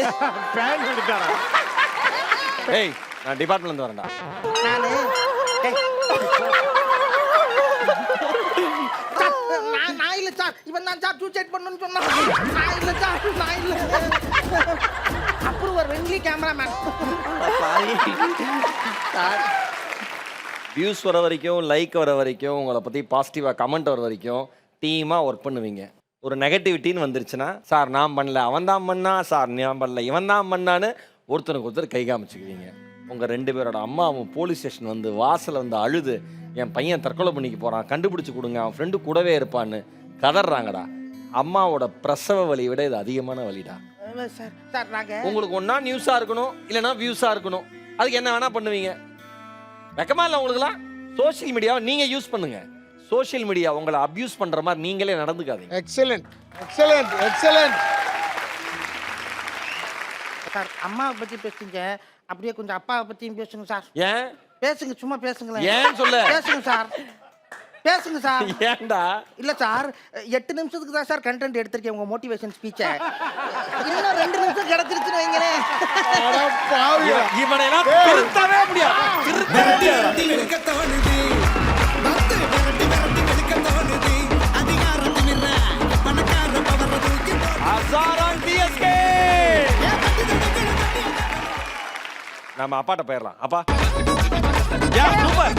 ஃபேன் வந்துட்டாரா? ஏய் நான் டிபார்ட்மெண்ட்ல இருந்து வரேன்டா. நானு நான் இல்ல சார், இவன் தான் சார் சூசைட் பண்ணணும்னு சொன்னான். நான் இல்ல சார், நான் இல்ல. அப்புறம் ஒரு வெங்கி கேமராமேன். வியூஸ் வர வரைக்கும், லைக் வர வரைக்கும், உங்களை பற்றி பாசிட்டிவாக கமெண்ட் வர வரைக்கும் டீமாக ஒர்க் பண்ணுவீங்க. ஒரு நெகட்டிவிட்டின்னு வந்துருச்சுன்னா, சார் நான் பண்ணல, அவன் தான் பண்ணா, சார் நான் பண்ணல, இவன் தான் பண்ணான்னு ஒருத்தனுக்கு ஒருத்தர் கை காமிச்சுக்குவீங்க. உங்கள் 2 பேரோட அம்மாவும் போலீஸ் ஸ்டேஷன் வந்து வாசலில் வந்து அழுது, என் பையன் தற்கொலை பண்ணிக்க போகிறான், கண்டுபிடிச்சி கொடுங்க, அவன் ஃப்ரெண்டு கூடவே இருப்பான்னு கதறாங்கடா. அம்மாவோட பிரசவ வலியை விட இது அதிகமான வலிடா. சார் நாங்க உங்களுக்கு ஒன்றா நியூஸாக இருக்கணும், இல்லைனா வியூஸாக இருக்கணும். அதுக்கு என்ன வேணால் பண்ணுவீங்க. வெக்கமா இல்லை உங்களுக்குலாம்? சோஷியல் மீடியாவை நீங்கள் யூஸ் பண்ணுங்க. சோஷியல் மீடியா உங்களை அப்யூஸ் பண்ற மாதிரி நீங்களே நடந்துக்காதீங்க. Excellent excellent excellent. சார் அம்மாவை பத்தி பேசுங்க, அப்படியே கொஞ்சம் அப்பாவை பத்தியும் பேசுங்க சார். ஏன் பேசுங்க, சும்மா பேசுங்களேன். ஏன் சொல்ல? பேசுங்க சார், பேசுங்க சார். ஏன்டா? இல்ல சார், 8 நிமிஷத்துக்கு தான் சார் கண்டென்ட் எடுத்திருக்கேன் உங்க மோட்டிவேஷன் ஸ்பீச்சை. இன்னும் 2 நிமிஷம் கிடைச்சிருச்சுன்னு வைங்களேன். இவனை எல்லாம் திருத்தவே முடியாது. நம்ம அப்பாட்ட போயிடலாம். அப்பா சூப்பர்.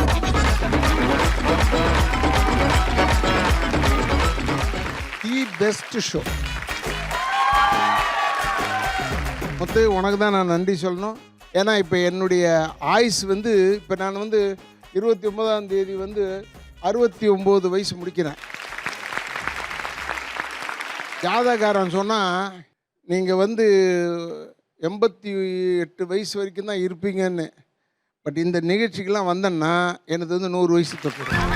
தி பெஸ்ட் ஷோ. மொத்த உனக்கு தான் நான் நன்றி சொல்லணும். ஏன்னா இப்போ என்னுடைய ஆயுஸ் வந்து இப்போ நான் வந்து 29ஆம் தேதி வந்து 69 வயசு முடிக்கிறேன். ஜாதகாரன் சொன்னால் நீங்கள் வந்து 88 வயசு வரைக்கும் தான் இருப்பீங்கன்னு. பட் இந்த நிகழ்ச்சிக்கெல்லாம் வந்தேன்னா எனக்கு வந்து 100 வயசு தொட்டுடும்.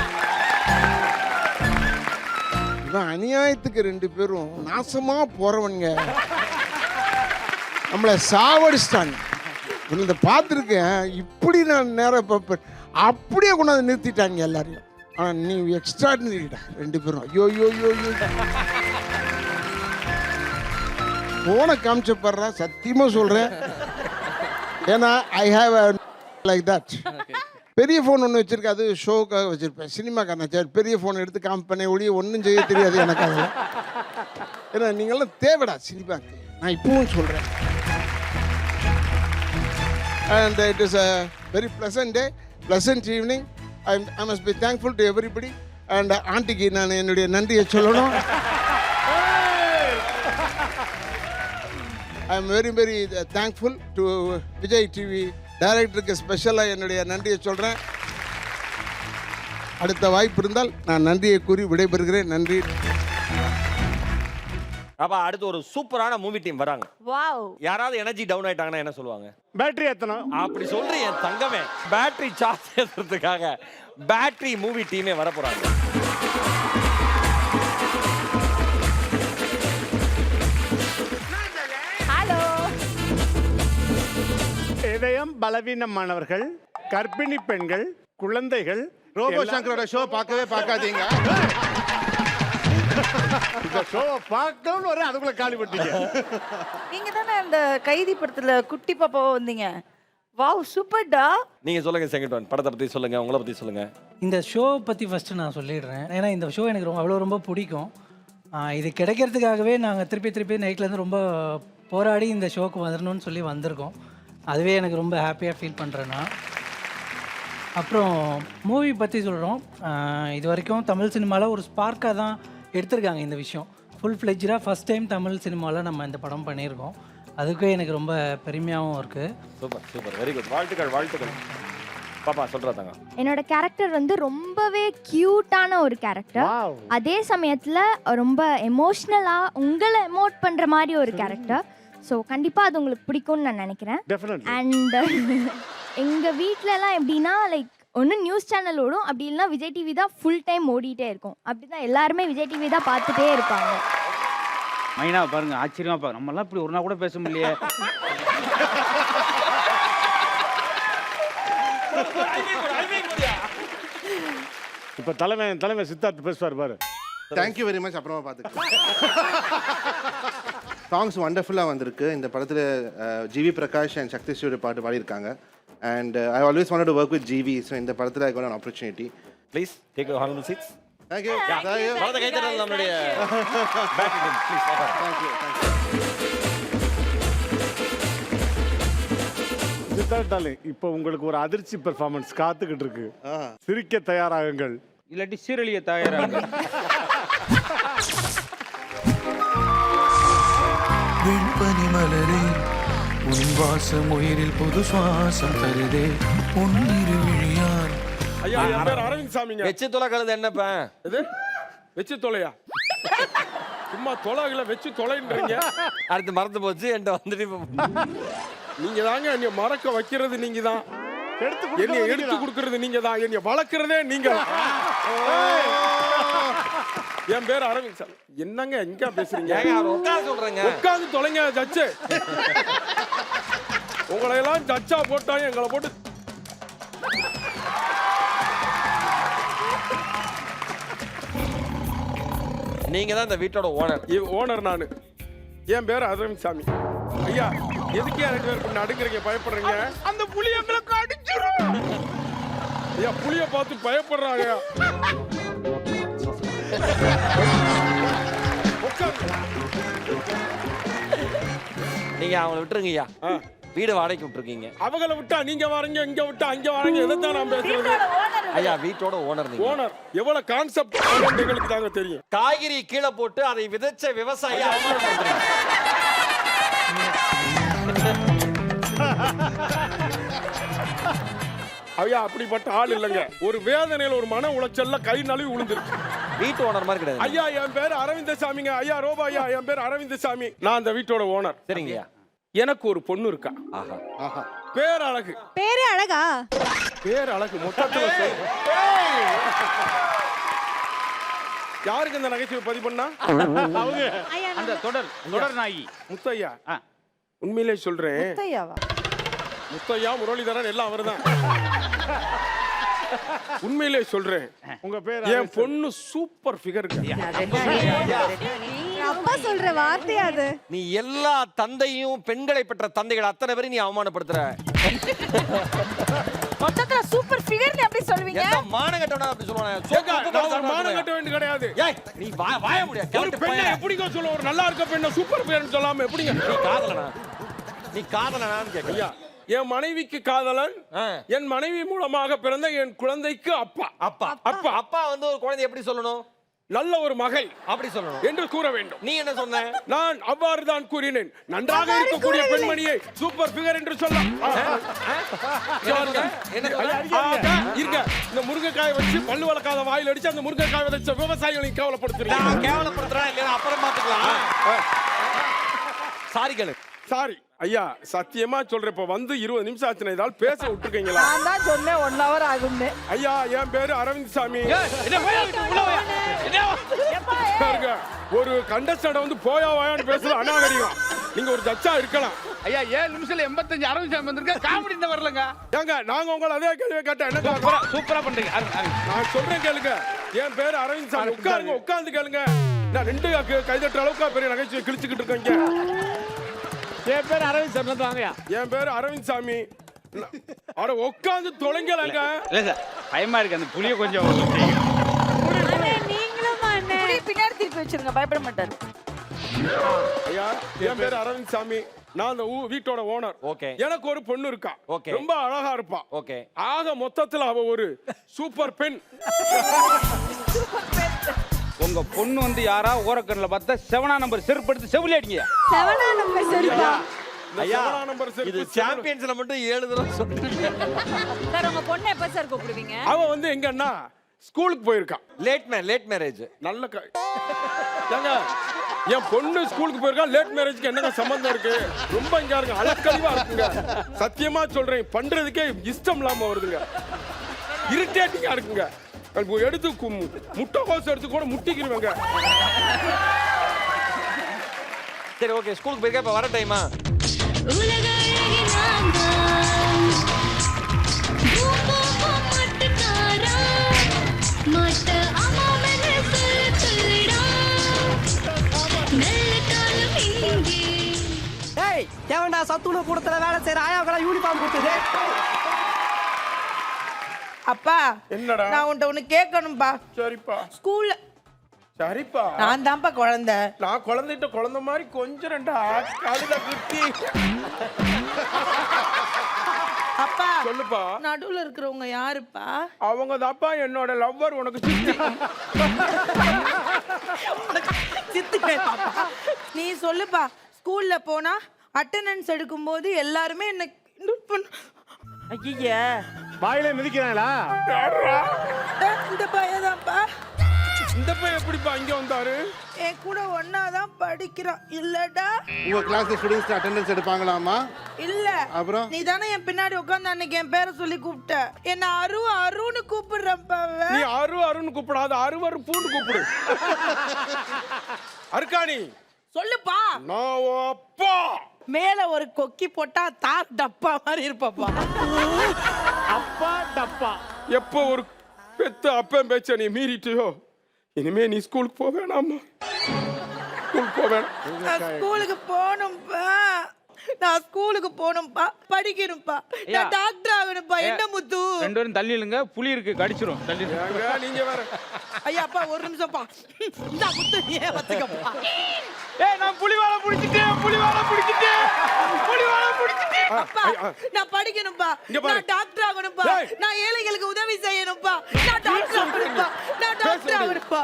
இவன் அநியாயத்துக்கு 2 பேரும் நாசமாக போகிறவனுங்க, நம்மளை சாவடிச்சிட்டாங்க. இதை பார்த்துருக்கேன். இப்படி நான் நேரம் பார்ப்பேன், அப்படியே கொண்டாந்து நிறுத்திட்டாங்க எல்லாரையும். ஆனால் நீ எக்ஸ்ட்ராடினரிடா 2 பேரும். ஐயோ ஐயோ ஐயோ ஐயோ. ஃபோனை காமிச்சப்படுறா, சத்தியமாக சொல்கிறேன். ஏன்னா ஐ ஹாவ் லைக் தட். பெரிய ஃபோன் ஒன்று வச்சுருக்கேன், அது ஷோக்காக வச்சுருப்பேன். சினிமாக்காரன் பெரிய ஃபோன் எடுத்து காமிப்பேனே ஒழிய ஒன்றும் செய்ய தெரியாது எனக்கு அதில். ஏன்னா நீங்கள்லாம் தேவைடா சினிமாக்கு, நான் இப்பவும் சொல்கிறேன். And it is a very pleasant day, pleasant evening. I must be thankful to everybody. And ஆண்டிக்கு நான் என்னுடைய நன்றியை சொல்லணும். I am very very thankful to Vijay TV டைரக்டருக்கு ஸ்பெஷலாக என்னுடைய நன்றியை சொல்கிறேன். அடுத்த வாய்ப்பு இருந்தால் நான் நன்றியை கூறி விடைபெறுகிறேன். நன்றி. அப்பா அடுத்து ஒரு சூப்பரான மூவி டீம் வராங்க. வாவ். யாராவது எனர்ஜி டவுன் ஆயிட்டாங்கன்னா என்ன சொல்லுவாங்க? பேட்டரி ஏத்தணும். அப்படி சொல்றேன் என் தங்கமே. பேட்டரி சார்ஜ் ஏத்துறதுக்காக பேட்டரி மூவி டீமே வர போறாங்க. ஹலோ. இதயம் பலவீனமானவர்கள், கர்ப்பிணி பெண்கள், குழந்தைகள். ரோபோ சங்கரோட ஷோ பார்க்கவே பார்க்காதீங்க. இந்த ஷோவை பார்க்கணும்னு வர அதுக்குள்ள காலி பண்ணிட்டீங்க. நீங்க தானே அந்த கைதி படத்துல குட்டி பாப்பாவா வந்தீங்க. வாவ் சூப்பர்டா. நீங்க சொல்லுங்க செகண்ட் ஒன். படத்தை பத்தி சொல்லுங்க, உங்களை பத்தி சொல்லுங்க. இந்த ஷோ பற்றி ஃபஸ்ட்டு நான் சொல்லிடுறேன். ஏன்னா இந்த ஷோ எனக்கு ரொம்ப பிடிக்கும். இது கிடைக்கிறதுக்காகவே நாங்கள் திருப்பி நைட்லேருந்து ரொம்ப போராடி இந்த ஷோக்கு வந்துடணும்னு சொல்லி வந்திருக்கோம். அதுவே எனக்கு ரொம்ப ஹாப்பியாக ஃபீல் பண்ணுறேன் நான். அப்புறம் மூவி பற்றி சொல்கிறோம். இது வரைக்கும் தமிழ் சினிமாவில் ஒரு ஸ்பார்க்காக தான் எடுத்திருக்காங்க இந்த விஷயம். ஃபுல் ஃப்ளெஜ்டாக ஃபஸ்ட் டைம் தமிழ் சினிமாவில் நம்ம இந்த படம் பண்ணியிருக்கோம். அதுக்கே எனக்கு ரொம்ப பெருமையாகவும் இருக்குது. Super super, very good. வாழ்த்துக்கள் வாழ்த்துக்கள். பாப்பா சொல்றாங்க. என்னோட கேரக்டர் வந்து ரொம்பவே கியூட்டான ஒரு கேரக்டர். அதே சமயத்தில் ரொம்ப எமோஷ்னலாக உங்களை எமோட் பண்ணுற மாதிரி ஒரு கேரக்டர். ஸோ கண்டிப்பாக அது உங்களுக்கு பிடிக்கும்னு நான் நினைக்கிறேன். அண்ட் எங்கள் வீட்டிலலாம் எப்படின்னா லைக் ஒன்று நியூஸ் சேனல் ஓடும், அப்படி இல்லைனா விஜய் டிவி தான் ஃபுல் டைம் ஓடிட்டே இருக்கும். அப்படி தான் எல்லாருமே விஜய் டிவி தான் பார்த்துட்டே இருப்பாங்க. மைனா பாருங்க ஆச்சரியமா பாருங்க, நம்மலாம் இப்படி ஒரு நாள் கூட பேச முடியலையே. இப்போ தலைமை சித்தார்த் பேசுவார் பாரு. Thank you very much. அப்புறமா பார்த்துக்கலாம். சாங்ஸ் வண்டர்ஃபுல்லாக வந்திருக்கு. இந்த படத்தில் ஜிவி பிரகாஷ் அண்ட் சக்தி ஸ்ரீயோட பாட்டு பாடியிருக்காங்க. And I always wanted to work with GV. So இந்த படத்தில் I got an opportunity. Please take your honourable seats. Thank you. பலத கைத்தட்டல் நம்மளுடைய பேக் அகைன் ப்ளீஸ். தேங்க்யூ. சித்தார்த்தாலே இப்போ உங்களுக்கு ஒரு அதிர்ச்சி பெர்ஃபார்மன்ஸ் காத்துக்கிட்டு இருக்கு. சிரிக்க தயாராகுங்கள், இல்லாட்டி சீரழிய தயாராங்க. வெண்பனி மலரே உன் வாசம் உயிரில் புது சுவாசம் தருதே உன்னிரு விழியால். ஐயா என் பேர் அரவிந்த் சாமிங்க. வெச்சு தொலை கழுது என்னப்பா இது? வெச்சு தொலையா? சும்மா தொலைகளை வெச்சு தொலைன்றீங்க. அடுத்து மறந்து போச்சு என்கிட்ட வந்துட்டு. நீங்க தாங்க என்னை மறக்க வைக்கிறது, நீங்க தான் என்னை எடுத்து கொடுக்கறது, நீங்க தான் என்னை வளர்க்கறதே நீங்க. என் பேர் அரவிந்த் சாமி. என்னங்க எங்க பேசுறீங்க? சொல்றேங்க உட்காந்து தொலைங்க ஜட்ஜு. உங்களை எல்லாம் ஜட்ஜா போட்டாங்க, எங்களை போட்டு நீங்க தான் இந்த வீட்டோட ஓனர். ஓனர் நானு. என் பேர் அரவிந்த் சாமி. ஐயா எதுக்கே 2 பேர் இப்படி நடுங்குறீங்க, பயப்படுறீங்க? அந்த புலி எங்களுக்கு அடிச்சிரும். ஐயா புலிய பார்த்து பயப்படுறாங்க. நீங்க அவங்கள விட்டுருங்க ஐயா. வீடு வாடகைக்கு விட்டுருக்கீங்க. அவங்கள விட்டா நீங்க வாரீங்க, இங்க விட்டா அங்க வாரீங்க. எதைத்தான் நான் பேசுறது? ஐயா வீட்டோட ஓனர் நீங்க. ஓனர் எவ்வளவு கான்செப்ட் எங்களுக்கு தாங்க தெரியும். காய்கறி கீழே போட்டு அதை விதைச்ச விவசாயி அவமானப்படுத்துறீங்க. ஐயா அப்படிப்பட்ட ஆள் இல்லைங்க. ஒரு வேதனையில ஒரு மன உளைச்சல்ல கை நழுவி விழுந்துருக்கு. வீட்டு ஓனர் மாதிரி கிடையாது. ஐயா என் பேர் அரவிந்த சாமிங்க. ஐயா ரோபா ஐயா, என் பேர் அரவிந்த சாமி. நான் அந்த வீட்டோட ஓனர். சரிங்க. எனக்கு ஒரு பொண்ணு இருக்கா. ஆஹா ஆஹா. பேர் அழகு. பேரே அழகா? பேர் அழகு மொத்தத்துல யாருக்கு இந்த நகைச்சுவை பதிவு பண்ணா? அந்த தொடர் நாயி முத்தையா. உண்மையிலே சொல்றேன், முத்தையா முரளிதரன் எல்லாம் அவர்தான். உண்மையிலே சொல்றேன், உங்க பேர் என் பொண்ணு சூப்பர் ஃபிகர். அப்பா சொல்ற வார்த்தை அது. நீ எல்லா தந்தையும் பெண்களை பெற்ற தந்தைகள் அத்தனை பேரும் நீ அவமானப்படுத்துற. மொத்தத்துல சூப்பர் ஃபிகர்னு எப்படி சொல்வீங்க? எந்த மானகட்டவனா அப்படி சொல்லுவானே? நான் மானகட்ட வேண்டிய கிடையாது. ஏய் நீ வாய முடியாது. ஒரு பெண்ணை எப்படிங்க சொல்ல? ஒரு நல்லா இருக்க பெண்ணை சூப்பர் ஃபிகர்னு சொல்லாம எப்படிங்க? நீ காதலனான்னு கேட்க. ஐயா என் மனைவிக்கு காதலன், என் மனைவி மூலமாக பிறந்த என் குழந்தைக்கு அப்பா. அப்பா அப்பா அப்பா வந்து ஒரு குழந்தை எப்படி சொல்லணும்? நல்ல ஒரு மகள் அப்படி சொல்லணும் என்று கூற வேண்டும். நீ என்ன சொன்ன? நான் அவ்வாறு தான் கூறினேன். நன்றாக இருக்கக்கூடிய பெண்மணியை சூப்பர் ஃபிகர் என்று சொல்ல. இருங்க, இந்த முருங்கைக்காயை வச்சு பல்லு வளர்க்காத வாயில் அடிச்சு அந்த முருங்கைக்காய் விதைச்ச விவசாயிகளை கேவலப்படுத்துறீங்க. கேவலப்படுத்துறா இல்லையா? அப்புறம் பாத்துக்கலாம். சாரி கேளு. சாரி ஐயா, சத்தியமா சொல்றேன். இப்ப வந்து 20 நிமிஷம் ஆச்சு, இதால் பேச விட்டுருக்கீங்களா? நான் தான் சொன்னேன் 1 hour ஆகும்னு. ஐயா என் பேரு அரவிந்த் சாமி. ஒரு கண்டஸ்டன்ட் வந்து போயா வாயான்னு பேசுறது அநாகரிகம். நீங்க ஒரு ஜட்ஜா இருக்கலாம். ஐயா 7 நிமிஷத்துல 85 அரவிந்த் சாமி வந்திருக்க. காமெடி இந்த வரலங்க. ஏங்க நாங்க உங்களை அதே கேள்வி கேட்டா என்ன? சூப்பரா பண்றீங்க. நான் சொல்றேன் கேளுங்க. என் பேரு அரவிந்த் சாமி. உட்காருங்க, உட்கார்ந்து கேளுங்க. நான் 2 கைதட்டுற அளவுக்கு பெரிய நகைச்சுவை கிழிச்சுக்கிட்டு இருக்கேன். என் பேர் அரவிந்த் சாமி வாங்கயா. என் பேரு அரவிந்த் சாமி. அட உட்கார்ந்து தொலைங்கலங்க. இல்ல சார் பயமா இருக்கு. அந்த புளிய கொஞ்சம் பின்னாடி திருப்பி வச்சிருங்க, பயப்பட மாட்டாரு. ஐயா என் பேரு அரவிந்த் சாமி. நான் அந்த வீட்டோட ஓனர். ஓகே. எனக்கு ஒரு பொண்ணு இருக்கா. ஓகே. ரொம்ப அழகா இருப்பா. ஓகே. ஆக மொத்தத்துல அவ ஒரு சூப்பர் பெண். உங்க பொண்ணு வந்து யாரா ஓரக்கண்ணில் பார்த்தா 7ஆம் நம்பர் செருப்பு எடுத்து செவிலி அடிங்க. 7ஆம் நம்பர் செருப்பா? ஐயா செவனா நம்பர் இது செருப்பு சாம்பியன்ஸ்ல மட்டும் 7 தடவை சொல்றீங்க. சார் உங்க பொண்ணு எப்ப சார் கூப்பிடுவீங்க? அவன் வந்து எங்கன்னா ஸ்கூலுக்கு போயிருக்கான். Late marriage. நல்ல ஏங்க என் பொண்ணு ஸ்கூலுக்கு போயிருக்கா, லேட் மேரேஜ்க்கு என்னங்க சம்பந்தம் இருக்கு? ரொம்ப இங்க இருக்கு அலக்கழிவா இருக்குங்க. சத்தியமா சொல்றேன், பண்றதுக்கே இஷ்டம் இல்லாம வருதுங்க. இரிட்டேட்டிங்கா இருக்குங்க. எடுத்து முட்டைக்கோஸ் எடுத்து கூட முட்டிக்கிருவேங்க. சரி ஓகே, ஸ்கூலுக்கு போயிருக்கா, இப்ப வர டைமா? டேய் தேவண்டா சத்துணவு கூடத்துல வேலை செய்யற ஆயாவுக்கெல்லாம் யூனிஃபார்ம் கொடுத்தது. அப்பா என்னடா? நான் உன்ட்ட ஒண்ணு கேட்கணும்பா. சரிப்பா. ஸ்கூல்ல சரிப்பா. நான் தான்ப்பா குழந்தை. நான் குழந்தை மாதிரி கொஞ்சம் ரெண்டு கழுத குத்தி. அப்பா சொல்லுப்பா. நடுவுல இருக்கிறவங்க யாருப்பா? அவங்க தான்ப்பா என்னோட லவ்வர், உனக்கு சித்தி. சித்துப்பா நீ சொல்லுப்பா. ஸ்கூல்ல போனா அட்டெண்டன்ஸ் எடுக்கும்போது எல்லாருமே என்ன கிண்டல் பண்ண. ஐயா வாயிலே மிதிக்கிறாங்களா? இந்த பையன்தான்ப்பா. இந்த பையன் எப்படிப்பா இங்க வந்தாரு? என் கூட ஒன்னாதான் படிக்கிறான். இல்லடா உங்க கிளாஸ்ல ஸ்டூடெண்ட்ஸ் அட்டெண்டன்ஸ் எடுப்பாங்களாமா? இல்ல. அப்புறம் நீ தானே என் பின்னாடி உட்கார்ந்து அன்னைக்கு என் பேரை சொல்லி கூப்பிட்ட. என்ன அருன்னு கூப்பிடுறப்பா. நீ அருன்னு கூப்பிடாத, அருவரு பூண்டு கூப்பிடு. அருக்காணி சொல்லுப்பா. நான் அப்பா. மேல ஒரு கொக்கி போட்டா தார் டப்பா மாதிரி இருப்பப்பா. அப்பா டப்பா. எப்போ ஒரு பெத்த அப்பன் பேச்ச நீ மீறிட்டியோ, இனிமே நீ ஸ்கூலுக்கு போக வேணாமா? ஸ்கூலுக்கு போக வேணாம். நான் ஸ்கூலுக்கு போகணும்பா. நான் ஸ்கூலுக்கு போகணும்பா, படிக்கணும்பா. நான் டாக்டர் ஆகணும்பா. என்ன முத்து? ரெண்டு பேரும் தள்ளி இல்லைங்க, புலி இருக்கு கடிச்சிரும். தள்ளி நீங்க வேற. ஐயா அப்பா ஒரு நிமிஷம்ப்பா. இந்த முத்து நீ வச்சுக்கப்பா. ஏய் நான் புலிவாலை பிடிச்சிட்டேன். அப்பா நான் படிக்கணும்பா. நான் டாக்டர் ஆகணும்பா. நான் ஏழைகளுக்கு உதவி செய்யணும்பா. நான் டாக்டர் ஆகணும்பா.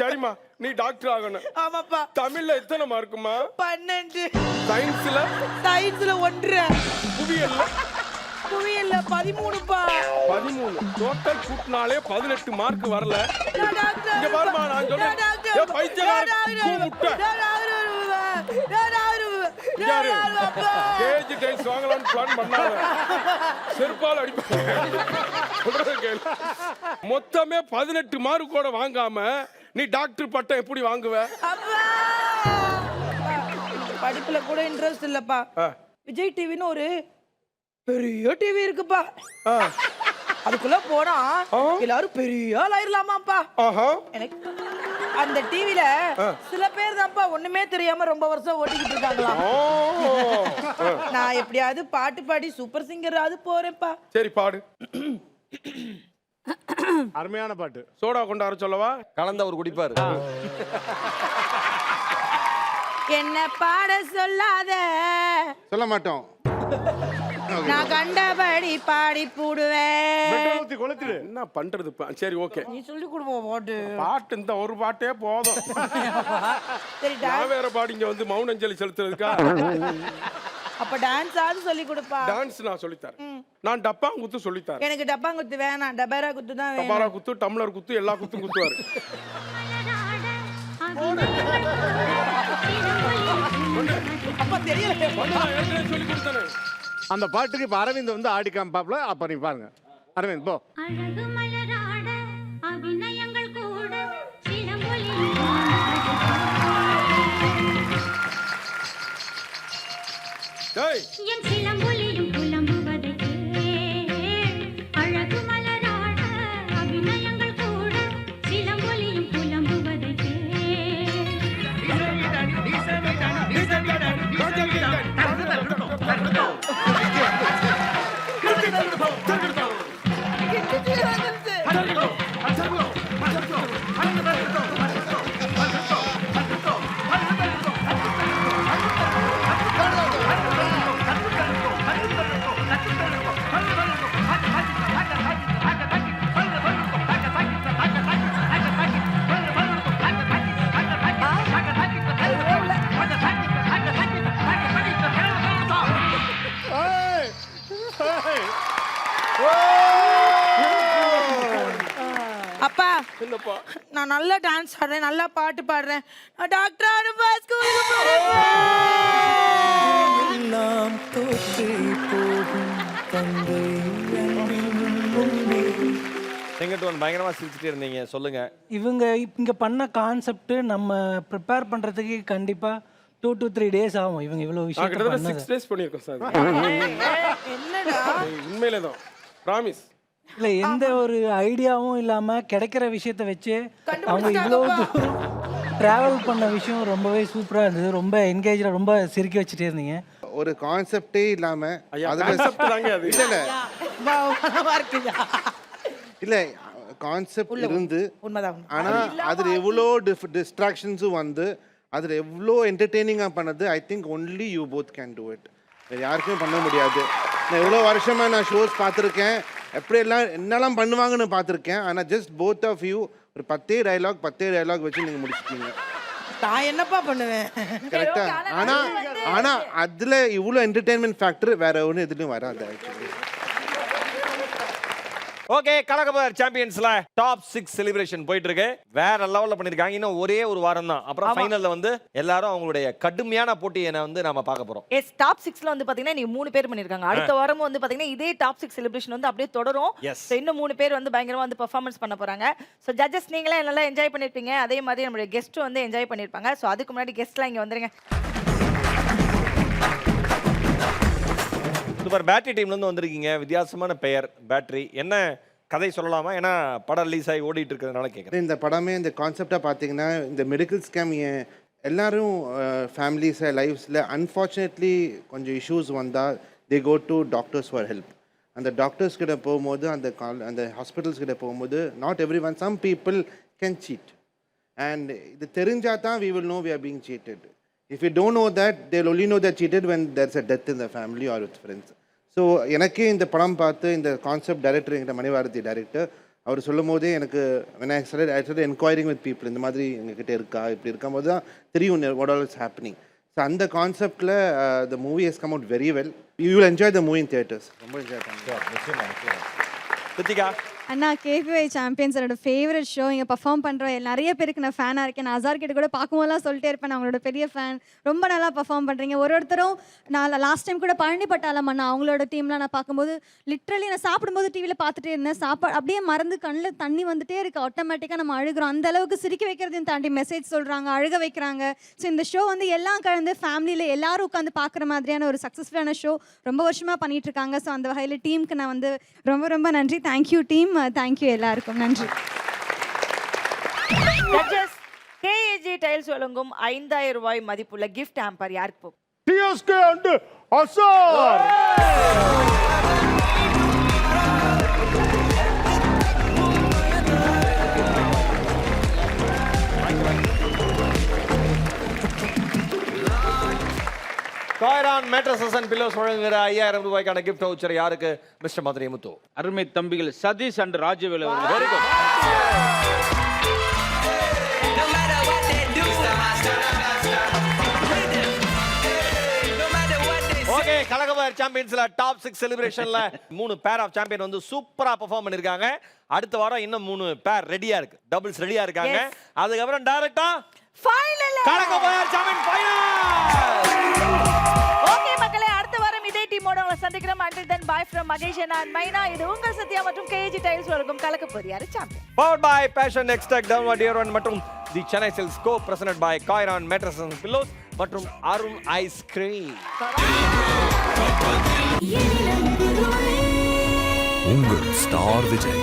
சரிம்மா, நீ டாக்டர் ஆகணும். ஆமாப்பா. தமிழ்ல எத்தனை மார்க்குமா? 12. சயின்ஸ்ல 1. புவியியல்ல 13பா. 13. டோட்டல் கூட்டினாலே 18 மார்க் வரல. இங்க பாருமா, நான் சொல்றேன். ஏ பைத்தியக்கார முட்டை. யாரு? கேஜி டைல்ஸ் வாங்கலாம்னு பிளான் பண்ணாத. செருப்பால் அடிப்பேன். மொத்தமே 18 மார்க் கூட வாங்காம நீ டாக்டர் பட்டம் எப்படி வாங்குவ? படிப்புல கூட இன்ட்ரெஸ்ட் இல்லப்பா. விஜய் டிவின்னு ஒரு பெரிய டிவி இருக்குப்பா. அதுக்குள்ள போனா எல்லாரும் பெரிய ஆள் ஆயிரலாமாப்பா. எனக்கு அந்த டிவில சில பேர் தான்ப்பா ஒண்ணுமே தெரியாம ரொம்ப வருஷம் ஓட்டிக்கிட்டு இருக்காங்களா. நான் எப்படியாவது பாட்டு பாடி சூப்பர் சிங்கராவது போறேன்ப்பா. சரி பாடு. அருமையான பாட்டு. சோடா கொண்டார சொல்லவா? கலந்த ஒரு குடிப்பாரு. என்ன பாட சொல்லாத. சொல்ல மாட்டோம். நான் கண்டபடி பாடி போடுவேன். என்ன பண்றது? சரி ஓகே, நீ சொல்லி கொடுப்போம் பாட்டு. பாட்டு இந்த ஒரு பாட்டே போதும். நான் வேற பாடி இங்க வந்து மௌனஞ்சலி செலுத்துறதுக்கா? அப்ப டான்ஸ் ஆவது சொல்லி கொடுப்பா. டான்ஸ் நான் சொல்லித்தரேன். நான் டப்பாங்குத்து சொல்லித்தரேன். எனக்கு டப்பாங்குத்து வேணாம், டபரா குத்து தான் வேணும். டபாரா குத்து, டம்ளர் குத்து, எல்லா குத்தும் குத்துவாரு. அப்ப தெரியல. சொல்லி கொடுத்தேன். அந்த பாட்டுக்கு இப்ப அரவிந்த் வந்து ஆடி காமிப்பாப்ல. அப்ப நீ பாருங்க அரவிந்த் போ. என்னப்பா நான் நல்லா டான்ஸ் ஆடுறேன், நல்லா பாட்டு பாடுறேன். நான் டாக்டர் ஆடுப்பா, ஸ்கூலுக்கு எல்லாம் தோற்றே போகும் தந்தை செங்கட்டுவன் பயங்கரமா சிரிச்சுட்டே இருந்தீங்க, சொல்லுங்க. இவங்க இங்கே பண்ண கான்செப்ட் நம்ம ப்ரிப்பேர் பண்ணுறதுக்கு கண்டிப்பாக 2 to 3 days ஆகும். இவங்க இவ்வளோ நான் விஷயம் கிட்டத்தட்ட பண்ணது 6 days பண்ணியிருக்கோம் சார். என்னடா உண்மையிலே தான் ப்ராமிஸ். இல்லை, எந்த ஒரு ஐடியாவும் இல்லாமல் கிடைக்கிற விஷயத்த வச்சு அவங்க இவ்வளோ தூரம் ட்ராவல் பண்ண விஷயம் ரொம்பவே சூப்பராக இருந்தது. ரொம்ப என்கேஜாக, ரொம்ப சிரிக்க வச்சுட்டே இருந்தீங்க. ஒரு கான்செப்டே இல்லாம கான்செப்ட் தாங்க அது. இல்ல இல்ல இருக்குதா? இல்ல கான்செப்ட் இருந்து உண்மைதான். ஆனா அதுல எவ்வளோ டிஸ்ட்ராக்ஷன்ஸும் வந்து அதுல எவ்வளோ என்டர்டெய்னிங்காக பண்ணது. I think only you both can do it. வேறு யாருக்குமே பண்ண முடியாது. நான் எவ்வளோ வருஷமா நான் ஷோஸ் பார்த்துருக்கேன், எப்படியெல்லாம் என்னெல்லாம் பண்ணுவாங்கன்னு பார்த்துருக்கேன். ஆனால் ஜஸ்ட் போத் ஆஃப் யூ ஒரு 10 டயலாக் வச்சு நீங்கள் முடிச்சிட்டீங்க. நான் என்னப்பா பண்ணுவேன்? கரெக்டா? ஆனால் அதில் இவ்வளோ என்டர்டெயின்மெண்ட் ஃபேக்டர் வேற ஒன்றும் எதுலையும் வராது ஆக்சுவலி. ஓகே, கலகபர் சாம்பியன்ஸ்ல டாப் 6 செலிப்ரேஷன் போயிட்டு இருக்கு. வேற லெவல்ல பண்ணிருக்காங்க. இன்னும் ஒரே ஒரு வாரம் தான், அப்புறம் ஃபைனல்ல வந்து எல்லாரும் அவங்களுடைய கடுமையான போட்டியை வந்து நாம பார்க்க போறோம். எஸ், டாப் 6ல வந்து பாத்தீங்கன்னா நீங்க 3 பேர் பண்ணிருக்காங்க. அடுத்த வாரமும் வந்து பாத்தீங்கன்னா இதே டாப் 6 செலிப்ரேஷன் வந்து அப்படியே தொடரும். So இன்னும் 3 பேர் வந்து பயங்கரமா வந்து பெர்ஃபார்மன்ஸ் பண்ண போறாங்க. சோ ஜட்ஜஸ் நீங்களே நல்லா என்ஜாய் பண்ணிருப்பீங்க, அதே மாதிரி நம்மளுடைய கெஸ்ட்டும் வந்து என்ஜாய் பண்ணிருப்பாங்க. சோ அதுக்கு முன்னாடி கெஸ்ட்லாம் இங்க வந்துருங்க. சூப்பர். பேட்டரி டீம்ல இருந்து வந்திருக்கீங்க, வித்தியாசமான பெயர் பேட்டரி. என்ன கதை சொல்லலாமா? ஏன்னா படம் ரிலீஸ் ஆகி ஓடிட்டு இருக்கிறதுனால கேட்குறேன். இந்த படமே இந்த கான்செப்டாக பார்த்தீங்கன்னா இந்த மெடிக்கல் ஸ்கேம் எல்லாரும் ஃபேமிலிஸை லைஃப்ஸில் அன்ஃபார்ச்சுனேட்லி கொஞ்சம் இஷ்யூஸ் வந்தால் they go to doctors for help. அந்த டாக்டர்ஸ் கிட்ட போகும்போது அந்த ஹாஸ்பிட்டல்ஸ் கிட்ட போகும்போது not everyone, some people can cheat. And இது தெரிஞ்சால் தான் we will know we are being cheated. If you don't know that they will only know that cheated when there's a death in the family or with friends. So எனக்கே இந்த படம் பார்த்து இந்த concept director என்கிட்ட மணிவாரதி director அவர் சொல்லும் போதே எனக்கு I started enquiring with people, இந்த மாதிரி எங்ககிட்ட இருக்கா, இப்படி இருக்கும்போது தான் தெரியும் what all is happening. So அந்த கான்செப்டில் the movie has come out very well. You will enjoy the movie in theatres. ரொம்ப என்ஜாய் பண்ணுங்க. ரித்திகா அண்ணா, கேபிஐ சாம்பியன்ஸ் என்னோட ஃபேவரட் ஷோ. இங்கே பர்ஃபார்ம் பண்ணுற நிறைய பேருக்கு நான் ஃபேனாக இருக்கேன். நான் அசார் கிட்ட கூட பார்க்கும்போதெல்லாம் சொல்லிட்டே இருப்பேன், நான் அவங்களோட பெரிய ஃபேன். ரொம்ப நல்லா பர்ஃபார்ம் பண்ணுறீங்க. ஒருத்தரும் நான் லாஸ்ட் டைம் கூட பழனி பட்டாளம் அண்ணா அவங்களோட டீம்லாம் நான் பார்க்கும்போது லிட்ரலி நான் சாப்பிடும்போது டிவியில் பார்த்துட்டே இருந்தேன். சாப்பாடு அப்படியே மறந்து கண்ணில் தண்ணி வந்துட்டே இருக்குது. ஆட்டோமேட்டிக்காக நம்ம அழுகிறோம். அந்த அளவுக்கு சிரிக்க வைக்கிறதையும் தாண்டி மெசேஜ் சொல்கிறாங்க, அழுக வைக்கிறாங்க. ஸோ இந்த ஷோ வந்து எல்லாம் கலந்து ஃபேமிலியில் எல்லாரும் உட்காந்து பார்க்குற மாதிரியான ஒரு சக்ஸஸ்ஃபுல்லான ஷோ ரொம்ப வருஷமாக பண்ணிட்டு இருக்காங்க. ஸோ அந்த வகையில் டீமுக்கு நான் வந்து ரொம்ப ரொம்ப நன்றி. தேங்க்யூ டீம், தேங்க்யூ எல்லாருக்கும் நன்றி. ஜட்ஜஸ், கேஏஜி டைல்ஸ் வழங்கும் 5000 ரூபாய் மதிப்புள்ள கிஃப்ட் ஹாம்பர் யாருக்கு போகும்? TSK and Azar. Kairan mattresses and pillows வழங்குகிற 5000 ரூபாய்க்கான கிஃப்ட் வவுச்சர் யாருக்கு? மிஸ்டர் மதுரை முத்து. அருமை தம்பிகள் சதீஷ் அண்ட் ராஜவேல் அவர்கள். Very good. ஓகே, கலகபர் சாம்பியன்ஸ்ல டாப் 6 செலிப்ரேஷன்ல 3 பேர் ஆஃப் சாம்பியன் வந்து சூப்பரா பெர்ஃபார்ம் பண்ணிருக்காங்க. அடுத்த வாரம் இன்னும் 3 பேர் ரெடியா இருக்கு, டபுள்ஸ் ரெடியா இருக்காங்க. அதுக்கப்புறம் டைரக்டா ஃபைனல் கலகபர் சாம்பியன் ஃபைனல். ஓகே மக்களே, அடுத்த வாரம் இதே டீமோட உங்களை சந்திக்கிறோம். until then bye from Mahesh and மைனா. இது உங்கள் சத்யா மற்றும் கேஏஜி டைல்ஸ் வழங்கும் கலக்கப்போர் யாரு champion. Powered by Passion Extec Downward Year One மற்றும் the Chennai Silks co presented by Kairan mattresses and pillows மற்றும் அருண் ஐஸ்கிரீம். உங்கள் ஸ்டார் விஜய்.